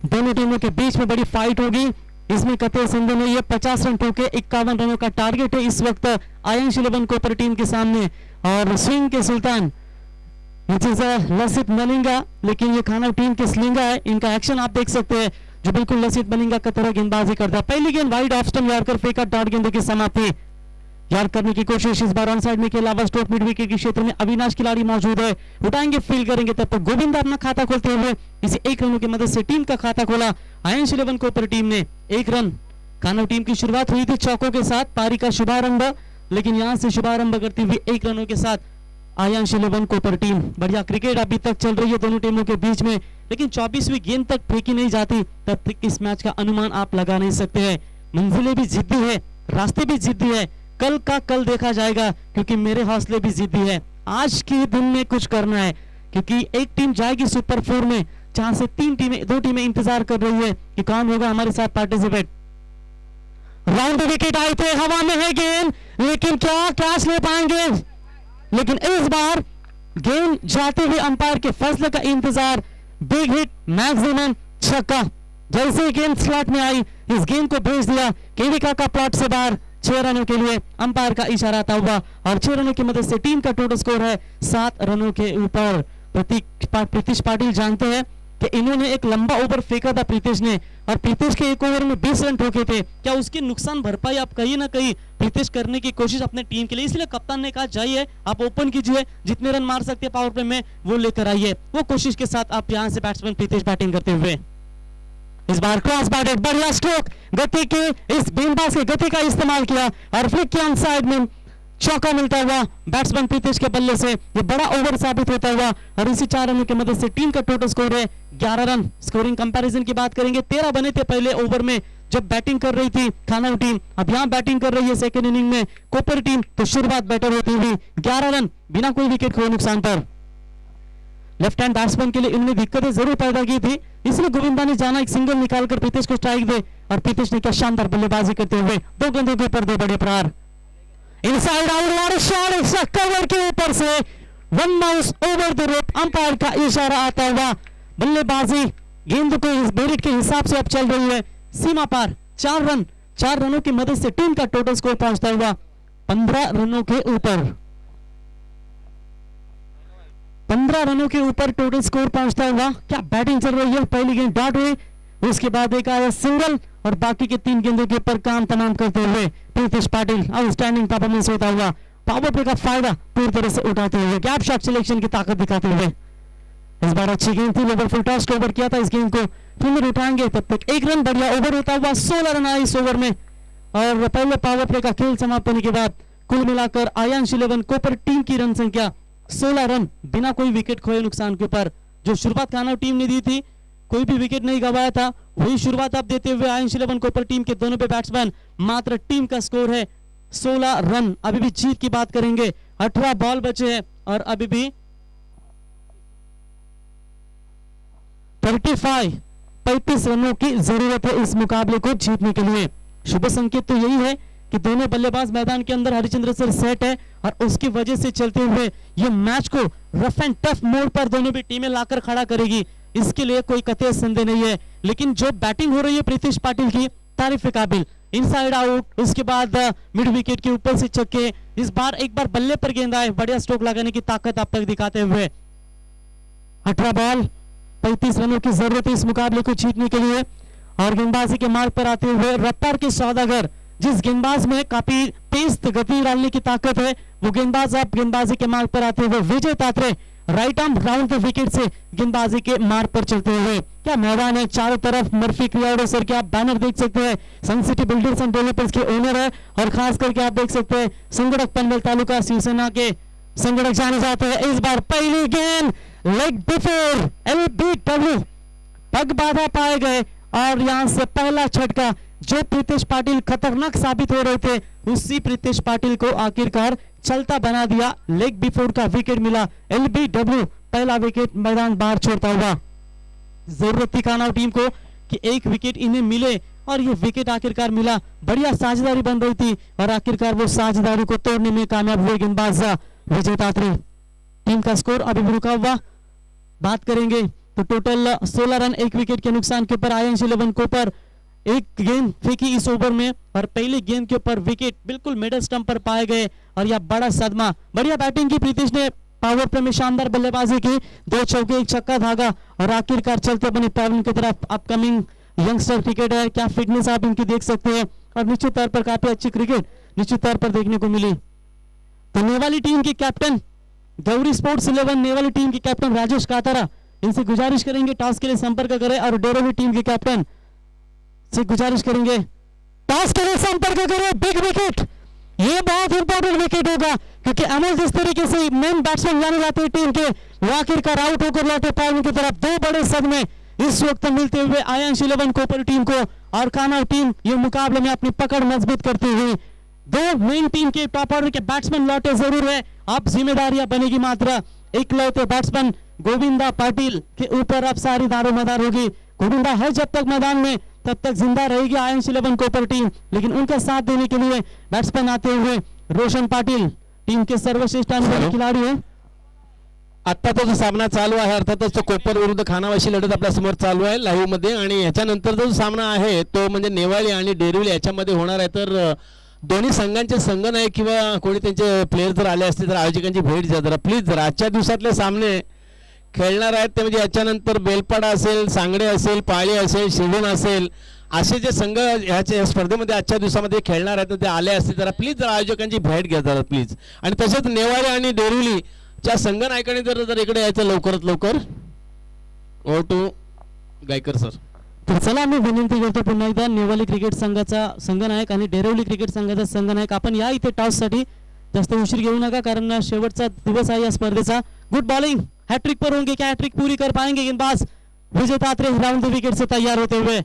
दोनों टीमों के बीच में बड़ी फाइट होगी. इसमें कपिल सिंधु ने ये 50 रन ठोके, 51 रनों का टारगेट है इस वक्त आयंश 11 कोपर टीम के सामने. और स्विंग के सुल्तान लसित मलिंगा, लेकिन ये खाना टीम के स्लिंगा है, इनका एक्शन आप देख सकते हैं जो बिल्कुल लसित मलिंगा की तरह गेंदबाजी करता है. पहली गेंद वाइड ऑफ स्टंप यार्कर फेंका, डॉट गेंद की समाप्ति. यार्ड करने की कोशिश इस बार ऑन साइड में के अलावा स्टोक मिड विकेट के क्षेत्र में अविनाश खिलाड़ी मौजूद है, उठाएंगे फील करेंगे. तब तक गोविंद अपना खाता खोलते हुए इसे 1 रनों की मदद से टीम का खाता खोला. आयंश 11 कोपर टीम ने 1 रन. कानव टीम की शुरुआत हुई थी चौकों के साथ, पारी का शुभारंभ, लेकिन यहां से शुभारंभ करती हुई 1 रनों के साथ आयंश 11 कोपर टीम. बढ़िया क्रिकेट अभी तक चल रही है दोनों टीमों के बीच में, लेकिन 24वीं गेंद तक फेंकी नहीं जाती तब तक इस मैच का अनुमान आप लगा नहीं सकते हैं. मंजिलें भी जिद्दी है, रास्ते भी जिद्दी है, कल का कल देखा जाएगा क्योंकि मेरे हौसले भी जिद्दी है. आज के दिन में कुछ करना है क्योंकि एक टीम जाएगी सुपर 4 में जहां से 2 टीमें इंतजार कर रही है कि कौन होगा हमारे साथ पार्टिसिपेट. राउंड विकेट आए थे, हवा में है गेंद, लेकिन क्या कैच ले पाएंगे, लेकिन इस बार गेंद जाते हुए अंपायर के फैसले का इंतजार. बिग हिट, मैक्सिमम छक्का. जैसे ही गेंद स्लॉट में आई इस गेंद को भेज दिया केविका का प्लॉट से बाहर. 6 रनों के लिए अंपायर का इशारा आता हुआ और 6 रनों की मदद से टीम का टोटल स्कोर है 7 रनों के ऊपर. प्रीतिश पाटिल जानते हैं कि इन्होंने एक लंबा ओवर फेंका था प्रीतिश ने, और प्रीतिश के एक ओवर में 20 रन ठोके थे। क्या उसकी नुकसान भरपाई आप कहीं ना कहीं प्रीतिश करने की कोशिश अपने टीम के लिए, इसलिए कप्तान ने कहा जाइए आप ओपन कीजिए, जितने रन मार सकते हैं पावर प्ले में वो लेकर आइए। वो कोशिश के साथ आप यहाँ से बैट्समैन प्रीतिश बैटिंग करते हुए, इस बार क्रॉस बैटेड, बढ़िया स्ट्रोक, गति के इस गेंदबाज की गति का इस्तेमाल किया और फ्लिक किया साइड में, चौका मिलता हुआ बैट्समैन प्रीतिश के बल्ले से। ये बड़ा ओवर साबित होता हुआ और इसी 4 रनों की मदद से टीम का टोटल स्कोर है 11 रन। स्कोरिंग कंपैरिजन की बात करेंगे, 13 बने थे पहले ओवर में जब बैटिंग कर रही थी खानव टीम, अब यहाँ बैटिंग कर रही है सेकेंड इनिंग में कोपर टीम, तो शुरुआत बेटर होती हुई 11 रन बिना कोई विकेट खोए नुकसान पर। लेफ्ट हैंड बैट्समैन के लिए इन्होंने दिक्कतें जरूर पैदा की थी, इसलिए गोविंदा ने जाना एक सिंगल निकालकर प्रीतिश को स्ट्राइक दे, और प्रीतिश ने क्या शानदार बल्लेबाजी करते हुए 2 गेंदों के ऊपर 2 बड़े प्रहार। इनसाइड आउट शॉट कवर के ऊपर से 1 bounce over the rope, umpire का इशारा आता हुआ। बल्लेबाजी गेंद को इस मेरिट के हिसाब से अब चल रही है सीमा पार। 4 रनों की मदद से टीम का टोटल स्कोर पहुंचता हुआ 15 रनों के ऊपर। 15 रनों के ऊपर टोटल स्कोर पहुंचता हुआ। क्या बैटिंग चल रही है, पहली गेंद डॉट हुई, उसके बाद एक आया सिंगल, और बाकी के 3 गेंदों के ऊपर काम तमाम करते हुए प्रीतिश पाटिल आउटस्टैंडिंग परफॉर्मेंस होता हुआ, पावर प्ले का फायदा पूरी तरह से उठाते हुए, गैप शॉट सिलेक्शन की ताकत दिखाते हुए। इस बार अच्छी गेंद थी, ओवर फुल टॉस ओवर किया था, इस गेंद को फील्डर उठाएंगे, तब तक 1 रन बढ़िया ओवर होता हुआ 16 रन आए इस ओवर में। और पहले पावर प्ले का खेल समाप्त होने के बाद कुल मिलाकर आयांश 11 कोपर टीम की रन संख्या 16 रन बिना कोई विकेट खोए नुकसान के ऊपर। जो शुरुआत खानव टीम ने दी थी, कोई भी विकेट नहीं गंवाया था, वही शुरुआत आप देते हुए आयांश 11 कोपर टीम के दोनों पे बैट्समैन, मात्र टीम का स्कोर है 16 रन। अभी भी जीत की बात करेंगे, 18 बॉल बचे हैं और अभी भी 35 रनों की जरूरत है इस मुकाबले को जीतने के लिए। शुभ संकेत तो यही है कि दोनों बल्लेबाज मैदान के अंदर हरिचंद्र सर सेट है, और उसकी वजह से चलते हुए ये मैच को रफ एंड टफ मोड पर दोनों भी टीमें लाकर खड़ा करेगी, इसके लिए कोई कतई संदेह नहीं है। लेकिन जो बैटिंग हो रही है प्रीतिश पाटिल की, तारीफ के काबिल। इनसाइड आउट, उसके बाद मिड विकेट के ऊपर से छक्के, इस बार एक बार बल्ले पर गेंद आए, बढ़िया स्ट्रोक लगाने की ताकत आप तक दिखाते हुए। 18 बॉल 35 रनों की जरूरत है इस मुकाबले को जीतने के लिए, और गेंदबाजी के मार्ग पर आते हुए रफ्तार के सौदागर, जिस गेंदबाज में काफी तेज गति डालने की ताकत है, वो गेंदबाज अब गेंदबाजी के मार्ग पर आते हुए Vijay Tatre right arm round the wicket से गेंदबाजी के मार्ग पर चलते हुए। क्या मैदान है, चारों तरफ मर्फी क्रियाडो सर के आप बैनर देख सकते हैं, सन सिटी बिल्डर्स एंड डेवलपर्स के ओनर है, और खास करके आप देख सकते हैं संगड़क पनवेल तालुका शिवसेना के संगड़क जाने जाते हैं। इस बार पहली गेंद लेग बिफोर LBW, पग बाधा पाए गए, और यहां से पहला छटका, जो प्रीतिश पाटिल खतरनाक साबित हो रहे थे, उसी प्रीतिश पाटिल को आखिरकार चलता बना दिया। लेग बिफोर का विकेट मिला, LBW पहला विकेट मैदान बाहर छोड़ता हुआ। जरूरत थी खानव टीम को कि एक विकेट इन्हें मिले, और ये विकेट आखिरकार मिला। बढ़िया साझेदारी बन रही थी, और आखिरकार वो साझेदारी को तोड़ने में कामयाब हुए गेंदबाज विजय तात्रे। टीम का स्कोर अभी भी रुका हुआ, बात करेंगे तो टोटल 16 रन 1 विकेट के नुकसान के ऊपर आयांश 11 कोपर एक गेंद फेंकी इस ओवर में, और पहली गेंद के ऊपर विकेट बिल्कुल मिडल स्टंप पर पाए गए, और यह बड़ा सदमा। बढ़िया बैटिंग की प्रीतिश ने, पावर प्ले में शानदार बल्लेबाजी की, 2 चौके 1 छक्का धागा, और आखिरकार चलते बने पैवन की तरफ अपकमिंग यंगस्टर क्रिकेटर। क्या फिटनेस आप इनकी देख सकते हैं, और निश्चित तौर पर काफी अच्छी क्रिकेट निश्चित तौर पर देखने को मिली। तो नेवाली टीम के कैप्टन, गौरी स्पोर्ट्स 11 नेवाली टीम के कैप्टन राजेश कातारा, इनसे गुजारिश करेंगे टॉस के लिए संपर्क करें, और डेरोवी टीम के कैप्टन से गुजारिश करेंगे टॉस के लिए संपर्क करें। बिग विकेट, ये बहुत इंपॉर्टेंट विकेट होगा, क्योंकि अमल जिस तरीके से मेन बैट्समैन जाने जाते हैं टीम के, वो आखिरकार आउट होकर लौटे पैवन की तरफ। 2 बड़े सदमे इस वक्त मिलते हुए आयांश 11 कोपर टीम को, और खानव टीम ये मुकाबले में अपनी पकड़ मजबूत करती हुई। 2 मेन टीम के टॉप ऑर्डर के बैट्समैन लौटे जरूर है, अब जिम्मेदारियां बनेगी मात्र इकलौते बैट्समैन गोविंदा पाटिल के ऊपर अब सारी दारोमदार होगी। गोविंदा है जब तक मैदान में, तब तक जिंदा रहेगी आयांश 11 कोपर टीम, लेकिन उनका साथ देने के लिए बैट्समैन आते हुए रोशन पाटिल, टीम के सर्वश्रेष्ठ अनुभवी खिलाड़ी है। आता तो जो सामना चालू आहे, अर्थातच तो कोपर विरुद्ध खानाव अशी लढत आपल्या समोर चालू आहे लाईव्ह मध्ये, आणि याच्यानंतर जो सामना आहे तो म्हणजे नेवाळी आणि डेरिवली याच्यामध्ये होणार आहे। तर दोन्ही संघांचे संघ नाही किंवा कोणी त्यांचे प्लेयर जर आले असते तर आयोजकांची भेट द्या जरा प्लीज, जरा आजच्या दिवसातले सामने खेळणार आहेत ते म्हणजे याच्यानंतर बेलपाडा असेल, सांगडे असेल, पाळी असेल, शिवण असेल, असे जे संघ ह्याच्या स्पर्धेमध्ये आजच्या दिवसामध्ये खेळणार आहेत ते आले असते जरा प्लीज जरा आयोजकांची भेट घ्या जरा प्लीज. आणि तसेच नेवाळे आणि डेरिवलीच्या संघ नायकाने जर इकडे यायचं लवकरात लवकर. Over to Gaikar sir. तर चला मी विनंती करतो पुन्हा एकदा नेवाली क्रिकेट संघाचा संघनायक आणि डेरिवली क्रिकेट संघाचा संघनायक आपण या इथे टॉससाठी. जास्त उशीर घेऊ नका कारण शेवटचा दिवस आहे या स्पर्धेचा. गुड बॉलिंग, हैट्रिक पर होंगे क्या, हैट्रिक पूरी कर पाएंगे गेंदबाज विजय तात्रे राउंड द विकेट से तैयार होते हुए.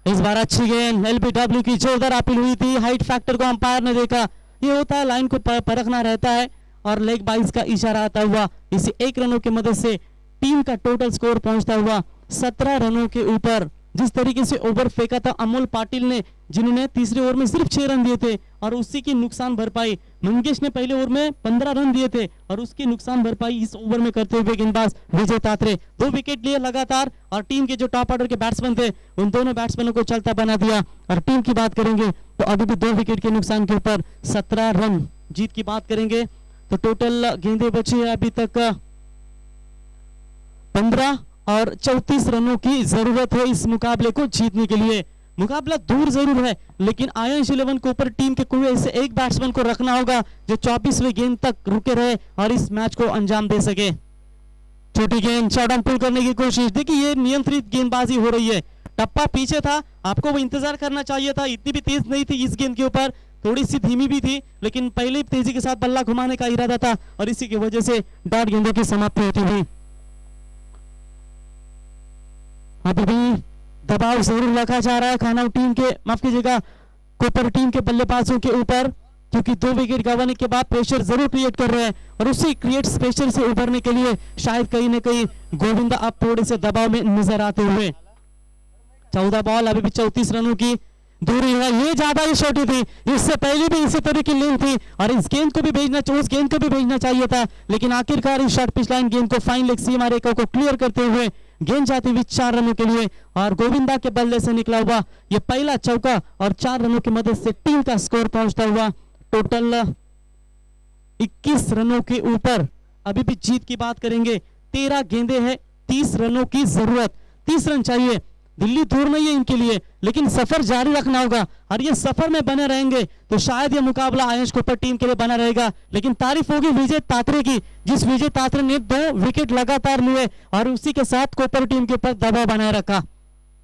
इस बार अच्छी गेंद एलबीडब्ल्यू की जोरदार अपील हुई थी, हाइट फैक्टर को अंपायर ने देखा. ये होता है लाइन को परखना रहता है और लेग बाइज का इशारा आता हुआ इसी 1 रनों की मदद से टीम का टोटल स्कोर पहुंचता हुआ 17 रनों के ऊपर. जिस तरीके से ओवर फेंका था अमोल पाटिल ने जिन्होंने तीसरे ओवर में सिर्फ 6 रन दिए थे और उसी की नुकसान भरपाई मंगेश ने पहले ओवर में 15 रन दिए थे और उसकी नुकसान भरपाई इस ओवर में करते हुए गेंदबाज विजय तात्रे 2 विकेट लिए लगातार और टीम के जो टॉप ऑर्डर के बैट्समैन थे उन दोनों बैट्समैनों को चलता बना दिया. और टीम की बात करेंगे तो अभी भी 2 विकेट के नुकसान के ऊपर 17 रन. जीत की बात करेंगे तो टोटल गेंदे बची है अभी तक 15 और 34 रनों की जरूरत है इस मुकाबले को जीतने के लिए. मुकाबला दूर जरूर है लेकिन आयंश 11 के ऊपर टीम के कोई ऐसे एक बैट्समैन को रखना होगा जो 24वें गेंद तक रुके रहे और इस मैच को अंजाम दे सके. छोटी गेंद शॉर्ट ऑन पुल करने की कोशिश. देखिए ये नियंत्रित गेंदबाजी हो रही है. टप्पा पीछे था, आपको वो इंतजार करना चाहिए था. इतनी भी तेज नहीं थी इस गेंद के ऊपर, थोड़ी सी धीमी भी थी लेकिन पहले तेजी के साथ बल्ला घुमाने का इरादा था और इसी की वजह से डॉट गेंदों की समाप्ति होती हुई. अभी भी दबाव जरूर रखा जा रहा है खाना टीम के, माफ कीजिएगा कोपर टीम के बल्लेबाजों के ऊपर क्योंकि 2 विकेट गंवाने के बाद प्रेशर जरूर क्रिएट कर रहे हैं और उसी क्रिएट प्रेशर से उभरने के लिए शायद कहीं ना कहीं गोविंदा अब थोड़े से दबाव में नजर आते हुए. 14 बॉल अभी भी 34 रनों की दूरी है. ये ज्यादा ही छोटी थी, इससे पहले भी इसी तरह की लेंथ थी और इस गेंद को भी भेजना उस गेंद को भी भेजना चाहिए था लेकिन आखिरकार इस शॉर्ट पिच लाइन गेंद को फाइन लेग सीमा रेखा को क्लियर करते हुए गेंद जाती हुई 4 रनों के लिए और गोविंदा के बल्ले से निकला हुआ ये पहला चौका और 4 रनों की मदद से टीम का स्कोर पहुंचता हुआ टोटल 21 रनों के ऊपर. अभी भी जीत की बात करेंगे 13 गेंदे हैं, 30 रनों की जरूरत. 30 रन चाहिए. दिल्ली दूर नहीं है इनके लिए लेकिन सफर जारी रखना होगा और ये सफर में बने रहेंगे तो शायद ये मुकाबला आयंश कोपर टीम के लिए बना रहेगा. लेकिन तारीफ होगी विजय तात्रे की, जिस विजय तात्रे ने 2 विकेट लगातार लिए और उसी के साथ कोपर टीम के ऊपर दबाव बनाए रखा.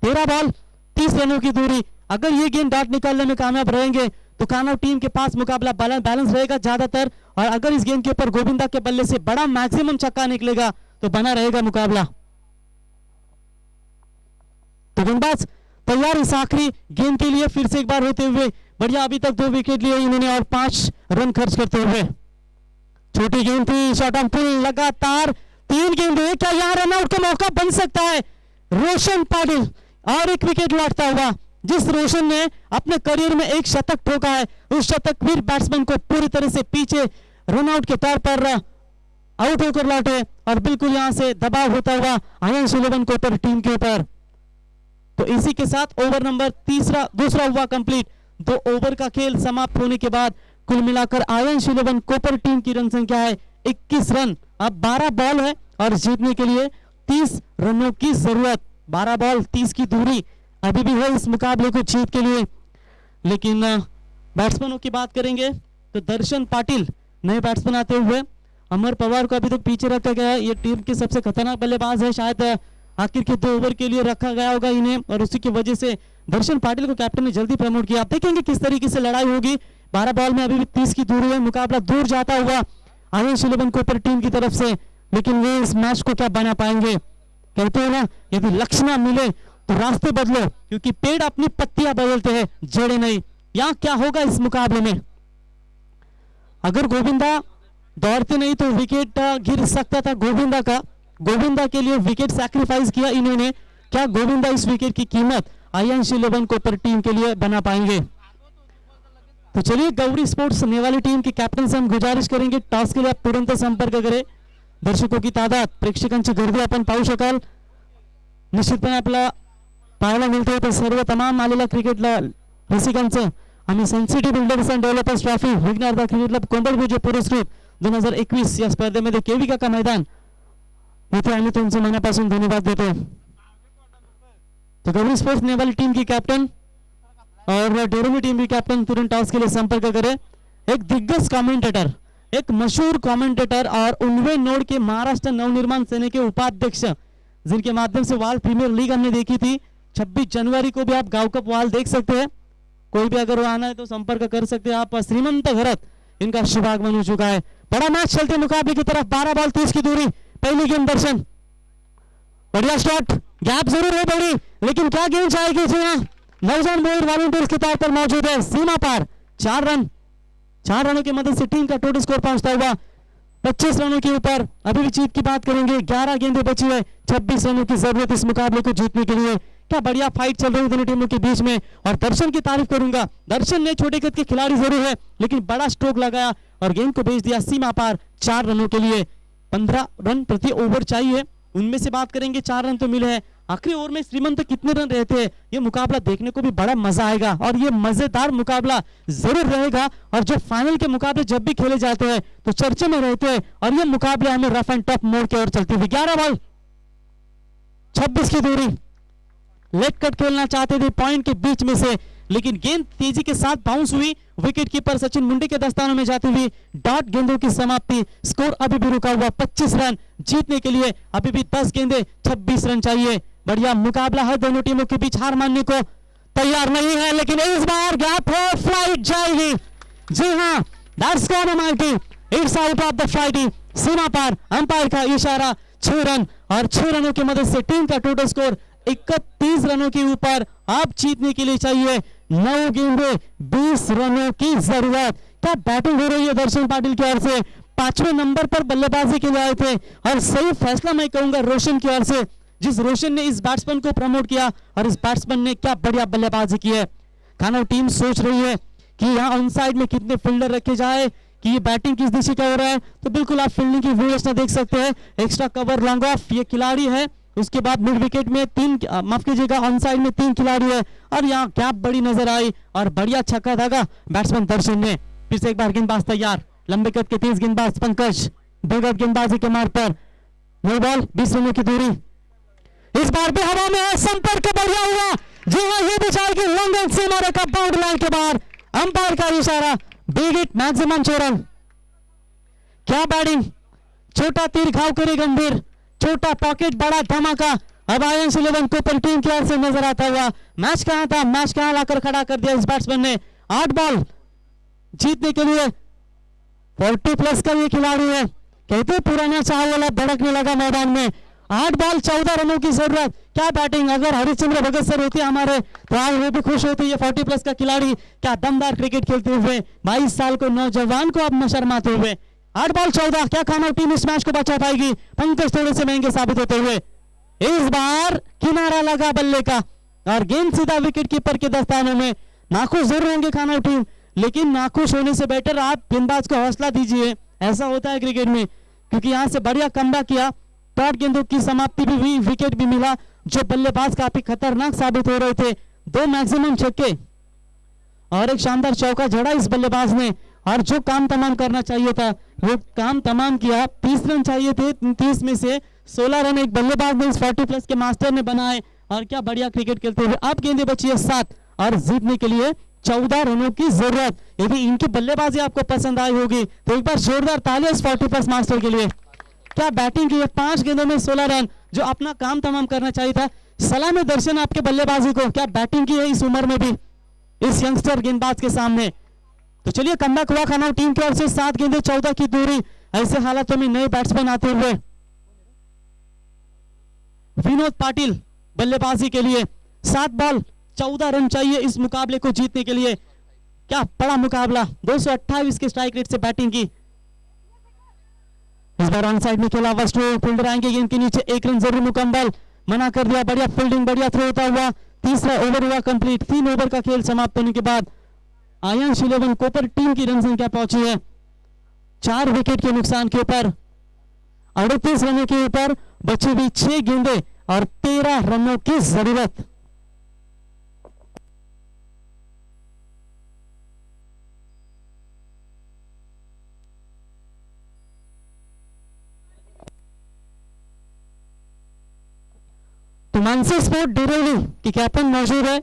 13 बॉल 30 रनों की दूरी. अगर ये गेंद डॉट निकालने में कामयाब रहेंगे तो कानव टीम के पास मुकाबला बैलेंस रहेगा ज्यादातर और अगर इस गेंद के ऊपर गोविंदा के बल्ले से बड़ा मैक्सिमम छक्का निकलेगा तो बना रहेगा मुकाबला. तो गेंदबाज तैयार इस आखिरी गेंद के लिए फिर से एक बार होते हुए. बढ़िया अभी तक 2 विकेट लिए इन्होंने और 5 रन खर्च करते हुए. छोटी गेंद थी, शॉर्ट ऑन पुल लगातार 3 गेंदे. क्या यहाँ रनआउट का मौका बन सकता है? रोशन पाटिल और एक विकेट लौटता हुआ. जिस रोशन ने अपने करियर में एक शतक ठोका है उस शतक वीर बैट्समैन को पूरी तरह से पीछे रनआउट के तौर पर आउट होकर लौटे और बिल्कुल यहां से दबाव होता हुआ आयंश 11 को ऊपर टीम के ऊपर. तो इसी के साथ ओवर नंबर दूसरा हुआ कंप्लीट. 2 ओवर का खेल समाप्त होने के बाद कुल मिलाकर आयंश 11 कोपर टीम की रन संख्या है 21 रन. अब 12 बॉल है और जीतने के लिए 30 रनों की जरूरत. 12 बॉल 30 की दूरी अभी भी है इस मुकाबले को जीत के लिए. लेकिन बैट्समैनों की बात करेंगे तो दर्शन पाटिल नए बैट्समैन आते हुए. अमर पवार को अभी तक पीछे रखा गया है. ये टीम के सबसे खतरनाक बल्लेबाज है, शायद आखिर के 2 ओवर के लिए रखा गया होगा इन्हें और उसी की वजह से दर्शन पाटिल को कैप्टन ने जल्दी प्रमोट किया. आप देखेंगे किस तरीके से लड़ाई होगी. 12 बॉल में अभी भी 30 की दूरी है. मुकाबला दूर जाता हुआ आयंश 11 को ऊपर टीम की तरफ से. लेकिन वे इस मैच को क्या बना पाएंगे? कहते हैं ना यदि लक्ष्य ना मिले तो रास्ते बदलो क्योंकि पेड़ अपनी पत्तियां बदलते हैं, जड़े नहीं. यहां क्या होगा इस मुकाबले में? अगर गोविंदा दौड़ते नहीं तो विकेट गिर सकता था गोविंदा का. गोविंदा के लिए विकेट सैक्रिफाइस किया इन्होंने. क्या गोविंदा इस विकेट की कीमत आयंश 11 को ऊपर टीम के लिए बना पाएंगे? तो चलिए गौरी स्पोर्ट्स नेवाली टीम की कॅप्टन से हम गुजारिश करेंगे टॉस के लिए आप तुरंत संपर्क करें. दर्शकों की तादाद प्रेक्षकांची गर्दी आपण पाहू शकाल. निश्चितपणे आपला पाहायला मिळते तर सर्व तमाम आलेल्या क्रिकेट रसिकांचं आम्ही Sun City builders and developers trophy विघ्नहर्ता क्रिकेट क्लब कोंबडभुज पुरस्कृत 2021 या स्पर्धेमध्ये केवी काका मैदान इथे आम्ही तुमचे मनापासून धन्यवाद देतो. तो गौरी स्पोर्ट्स नेवाली टीम की कैप्टन और डेरोमी टीम की कैप्टन तुरंत टॉस के लिए संपर्क करें. एक दिग्गज कमेंटेटर, एक मशहूर कमेंटेटर और उन्वे नोड के महाराष्ट्र नवनिर्माण सेना के उपाध्यक्ष, जिनके माध्यम से वाल प्रीमियर लीग हमने देखी थी. 26 जनवरी को भी आप गांव कप वाल देख सकते हैं. कोई भी अगर वो आना है तो संपर्क कर सकते हैं आप. श्रीमंत घरत इनका शुभागमन हो चुका है. बड़ा मैच चलते मुकाबले की तरफ. 12 बॉल 30 की दूरी. पहली गेंद दर्शन. बढ़िया शॉट. गैप जरूर है बड़ी, लेकिन क्या गेंद जाएगी. जी हाँ, नौजवान मोहित वॉलंटियर्स के तौर पर मौजूद है. सीमा पार 4 रन. 4 रनों की मदद से टीम का टोटल स्कोर पहुंचता हुआ 25 रनों के ऊपर. अभी भी जीत की बात करेंगे. 11 गेंदें बची है. 26 रनों की जरूरत इस मुकाबले को जीतने के लिए. क्या बढ़िया फाइट चल रही है दोनों टीमों के बीच में. और दर्शन की तारीफ करूंगा. दर्शन ने छोटे कद के खिलाड़ी जरूर है, लेकिन बड़ा स्ट्रोक लगाया और गेंद को भेज दिया सीमा पार 4 रनों के लिए. 15 रन प्रति ओवर चाहिए, उनमें से बात करेंगे 4 रन तो मिले हैं. आखिरी ओवर में श्रीमंत कितने रन रहते हैं, ये मुकाबला देखने को भी बड़ा मजा आएगा और ये मजेदार मुकाबला जरूर रहेगा. और जो फाइनल के मुकाबले जब भी खेले जाते हैं तो चर्चे में रहते हैं और ये मुकाबले हमें रफ एंड टफ मोड की ओर चलते हुए. 11 बॉल 26 की दूरी. लेग कट खेलना चाहते थे पॉइंट के बीच में से, लेकिन गेंद तेजी के साथ बाउंस हुई. विकेट कीपर सचिन मुंडे के दस्तानों में जाती हुई डॉट गेंदों की समाप्ति. स्कोर अभी भी रुका हुआ 25 रन. जीतने के लिए अभी भी 10 गेंदे 26 रन चाहिए. बढ़िया मुकाबला है दोनों टीमों के बीच. हार मानने को तैयार नहीं है, लेकिन इस बार गैप है, फ्लाइट जाएगी. जी हाँ, that's gone mighty. It's out of the flight. सीमा पार. अंपायर का इशारा. 6 रन और 6 रनों की मदद से टीम का टोटल स्कोर 31 रनों के ऊपर. आप जीतने के लिए चाहिए 9 गेंदे 20 रनों की जरूरत. क्या बैटिंग हो रही है दर्शन पाटिल की ओर से. 5वें नंबर पर बल्लेबाजी के लिए आए थे और सही फैसला मैं कहूंगा रोशन की ओर से, जिस रोशन ने इस बैट्समैन को प्रमोट किया और इस बैट्समैन ने क्या बढ़िया बल्लेबाजी की है. खाना टीम सोच रही है कि यहाँ ऑन साइड में कितने फील्डर रखे जाए, कि ये बैटिंग किस दिशा का हो रहा है. तो बिल्कुल आप फील्डिंग की व्यवस्था देख सकते हैं. एक्स्ट्रा कवर लॉन्ग ऑफ ये खिलाड़ी है. उसके बाद मिड विकेट में 3, माफ कीजिएगा, ऑन साइड में 3 खिलाड़ी है और यहाँ गैप बड़ी नजर आई और बढ़िया छक्का धागा बैट्समैन दर्शन ने. फिर से एक बार गेंदबाज तैयार. लंबे कद के तेज गेंदबाज पंकज बेगत गेंदबाजी के मार्ग पर. 9 बॉल 20 रनों की दूरी. इस बार भी हवा में है. संपर्क बढ़िया हुआ. जी हाँ, ये भी जाएगी long on Seema Rekha boundary line के बाहर. अंपायर का इशारा. Big hit maximum 6 run. क्या बैटिंग. छोटा तीर घाव करे गंभीर. छोटा पॉकेट बड़ा धमाका. अब आयंस 11 को पर टीम की ओर से नजर आता हुआ. मैच कहां था, मैच कहां लाकर खड़ा कर दिया इस बैट्समैन ने. 8 बॉल जीतने के लिए 40 प्लस का ये खिलाड़ी है. कहते पुराना चाह वाला धड़कने लगा मैदान में. 8 बॉल 14 रनों की जरूरत. क्या बैटिंग. अगर हरिश्चंद्र भगत सर होते हमारे तो आज वो भी खुश होते. ये 40 प्लस का खिलाड़ी क्या दमदार क्रिकेट खेलते हुए 22 साल को नौजवान को अब न शर्माते हुए. 8 बॉल 14. क्या खाना टीम इस मैच को बचा पाएगी. पंकज थोड़े से महंगे साबित होते हुए. इस बार किनारा लगा बल्ले का और गेंद सीधा विकेट कीपर के दस्तानों में. नाखुश जरूर होंगे खाना टीम, लेकिन नाखुश होने से बेटर आप गेंदबाज को हौसला दीजिए. ऐसा होता है क्रिकेट में, क्योंकि यहां से बढ़िया कमबैक किया. डॉट गेंदों की समाप्ति भी हुई, विकेट भी मिला. जो बल्लेबाज काफी खतरनाक साबित हो रहे थे. 2 मैक्सिमम छक्के और एक शानदार चौका जड़ा इस बल्लेबाज ने. और जो काम तमाम करना चाहिए था वो काम तमाम किया. 30 रन चाहिए थे. 30 में से 16 रन एक बल्लेबाज ने इस 40 प्लस के मास्टर ने बनाए. और क्या बढ़िया क्रिकेट खेलते हुए. अब गेंदें बची है 7 और जीतने के लिए 14 रनों की जरूरत. यदि इनकी बल्लेबाजी आपको पसंद आई होगी तो एक बार जोरदार तालियां इस 40 प्लस मास्टर के लिए. क्या बैटिंग की है. 5 गेंदों में 16 रन, जो अपना काम तमाम करना चाहिए था. सलाम दर्शन आपके बल्लेबाजी को. क्या बैटिंग की है इस उम्र में भी इस यंगस्टर गेंदबाज के सामने. तो चलिए कमबैक हुआ खाना टीम की ओर से. 7 गेंदें 14 की दूरी. ऐसे हालातों में नए बैट्समैन आते हुए विनोद पाटिल बल्लेबाजी के लिए. 7 बॉल 14 रन चाहिए इस मुकाबले को जीतने के लिए. क्या बड़ा मुकाबला. 228 के स्ट्राइक रेट से बैटिंग की. इस बार ऑन साइड में खेला. फर्स्ट फील्डर आएंगे गेंद के नीचे. 1 रन जरूर मुकम्मल. मना कर दिया. बढ़िया फील्डिंग, बढ़िया थ्रो होता हुआ. तीसरा ओवर हुआ कंप्लीट. 3 ओवर का खेल समाप्त होने के बाद आयंस 11 कोपर टीम की रन संख्या पहुंची है 4 विकेट के नुकसान के ऊपर. 38 रनों के ऊपर बची हुई 6 गेंदें और 13 रनों की जरूरत. मानसी स्पोर्ट डेरोली की कैप्टन मौजूद है।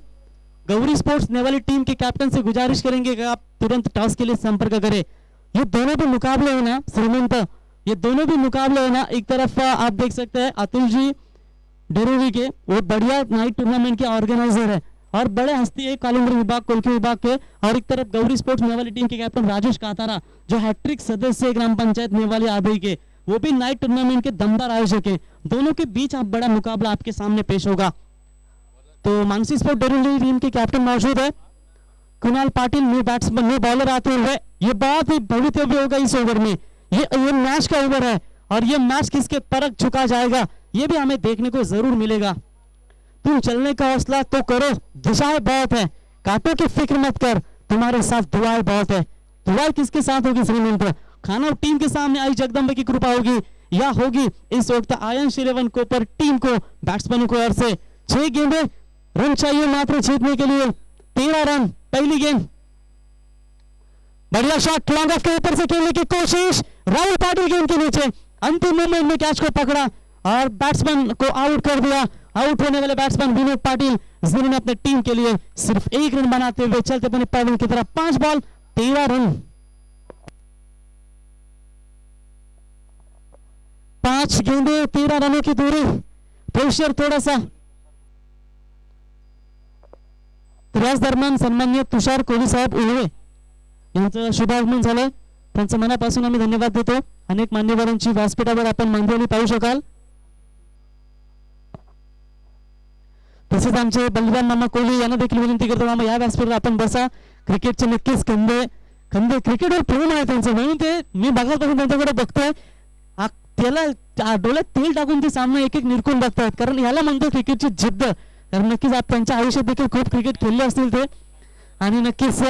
गौरी स्पोर्ट्स नेवाली टीम के कैप्टन से गुजारिश करेंगे कि आप तुरंत टॉस के लिए संपर्क करें। ये दोनों भी मुकाबले है ना श्रीमंत, ये दोनों भी मुकाबले है ना। एक तरफ आप देख सकते हैं अतुल जी डेरोली के, वो बढ़िया नाइट टूर्नामेंट के ऑर्गेनाइजर है और बड़े हस्ती है कैलेंडर विभाग कोलकी विभाग के। और एक तरफ गौरी स्पोर्ट्स नेवाली टीम के कैप्टन राजेश कातारा जो हैट्रिक सदस्य ग्राम पंचायत नेवाली आदि के, वो भी नाइट टूर्नामेंट के दमदार आयोजक है। दोनों के बीच आप बड़ा मुकाबला आपके सामने पेश होगा। तो मानसी स्पोर्ट डेरोली टीम के कैप्टन मौजूद है Kunal Patil, new batsman, new bowler आते हुए। ये बहुत ही भवितव्य होगा इस ओवर में, ये मैच का ओवर है और ये मैच किसके परख चुका जाएगा ये भी हमें देखने को जरूर मिलेगा। तुम चलने का हौसला तो करो, दिशाएं बहुत है, कांटों की फिक्र मत कर, तुम्हारे साथ दुआएं बहुत है। दुआएं किसके साथ होगी श्रीमंत? खाना टीम के सामने आई जगदम्बे की कृपा होगी या होगी इस वक्त आयंश 11 को पर टीम को बैट्समैनों को ओर से 6 गेंदे, रन चाहिए मात्र जीतने के लिए, 13 रन पहली गेंद। बढ़िया शॉट लॉन्ग ऑफ के ऊपर से खेलने की कोशिश, राहुल पाटिल गेंद के नीचे अंतिम मोमेंट में कैच को पकड़ा और बैट्समैन को आउट कर दिया। आउट होने वाले बैट्समैन विनोद पाटिल जिन्होंने अपने टीम के लिए सिर्फ 1 रन बनाते हुए चलते बने पैदल की तरफ 5 बॉल 13 रन, 5 गेंदे 13 रनों की दूरी। प्रेशर थोड़ा सा त्याच दरम्यान सन्मान्य तुषार कोहली साहेब उल्वे यांचं शुभागमन झालंय, त्यांचं मनापासून आम्ही धन्यवाद देतो। अनेक मान्यवरांची व्यासपीठावर आपण मांदिवली पाहू शकाल। तसेच आमचे बलवान मामा कोहली यांना देखील विनंती करतो, मामा या व्यासपीठावर आपण बसा। क्रिकेटचे नक्कीच खंदे क्रिकेटवर प्रेम आहे त्यांचं, म्हणून ते मी बघापासून त्यांच्याकडे बघतोय, त्याला डोळ्यात तेल टाकून ते सामने एक एक निरखून बघतात, कारण याला म्हणतो क्रिकेटची जिद्द। कारण नक्कीच आप त्यांच्या आयुष्यात देखील खूप क्रिकेट खेळले असतील ते, आणि नक्कीच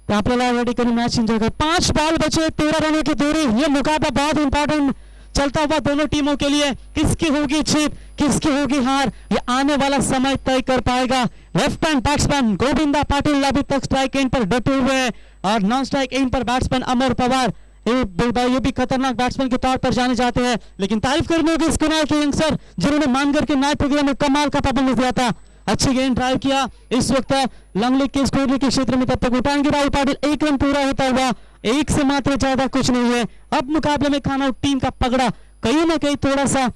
आपल्याला या ठिकाणी मैच एंजॉय कर। 5 बॉल बचे 13 रनों की दूरी। ये मुकाबला बहुत इंपॉर्टेंट चलता हुआ दोनों टीमों के लिए, किसकी होगी जीत किसकी होगी हार ये आने वाला समय तय कर पाएगा। Left hand batsman Govinda Patil अभी तक स्ट्राइक एंड पर डटे हुए हैं और नॉन स्ट्राइक एंड पर बैट्समैन अमर पवार, ये भी खतरनाक बैट्समैन के तौर पर जाने जाते हैं। लेकिन तारीफ करनी होगी इस कुणाल के यंगस्टर जिन्होंने मानगर के नाइट प्रोग्राम में कमाल का परफॉर्मेंस दिया था। अच्छी गेंद ड्राइव किया, इस वक्त लॉन्ग लेग के स्कोर के क्षेत्र में तब तक उठाएंगे राहुल पाटिल। 1 रन पूरा होता हुआ, 1 से मात्र ज्यादा कुछ नहीं है। अब मुकाबले में खाना टीम का पगड़ा कहीं ना कहीं थोड़ा सा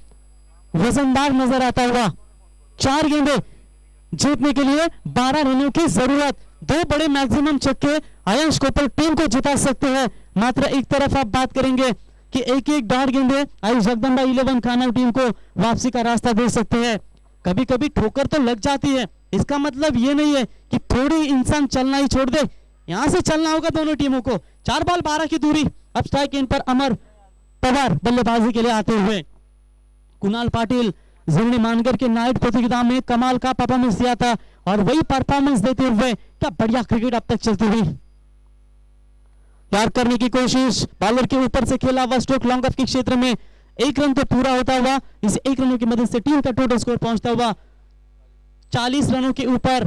वजनदार नजर आता हुआ। 4 गेंदे जीतने के लिए 12 रनों की जरूरत, 2 बड़े मैक्सिमम छक्के आयंश कोपल टीम को जिता सकते हैं। मात्र एक तरफ आप बात करेंगे कि एक एक 1.5 गेंदे आई जगदम्बा 11 खाना टीम को वापसी का रास्ता दे सकते हैं। कभी कभी ठोकर तो लग जाती है, इसका मतलब ये नहीं है कि थोड़ी इंसान चलना ही छोड़ दे, यहां से चलना होगा दोनों टीमों को। 4 बॉल 12 की दूरी। अब स्ट्राइक एंड पर अमर पवार बल्लेबाजी के लिए आते हुए। कुणाल पाटिल जिन्होंने मानगर के नाइट प्रतियोगिता में कमाल का परफॉर्मेंस दिया था और वही परफॉर्मेंस देते हुए क्या बढ़िया क्रिकेट अब तक चलती हुई। यार करने की कोशिश, बॉलर के ऊपर से खेला हुआ स्ट्रोक लॉन्ग ऑफ के क्षेत्र में 1 रन तो पूरा होता हुआ। इस 1 रनों की मदद से टीम का टोटल स्कोर पहुंचता हुआ 40 रनों के ऊपर।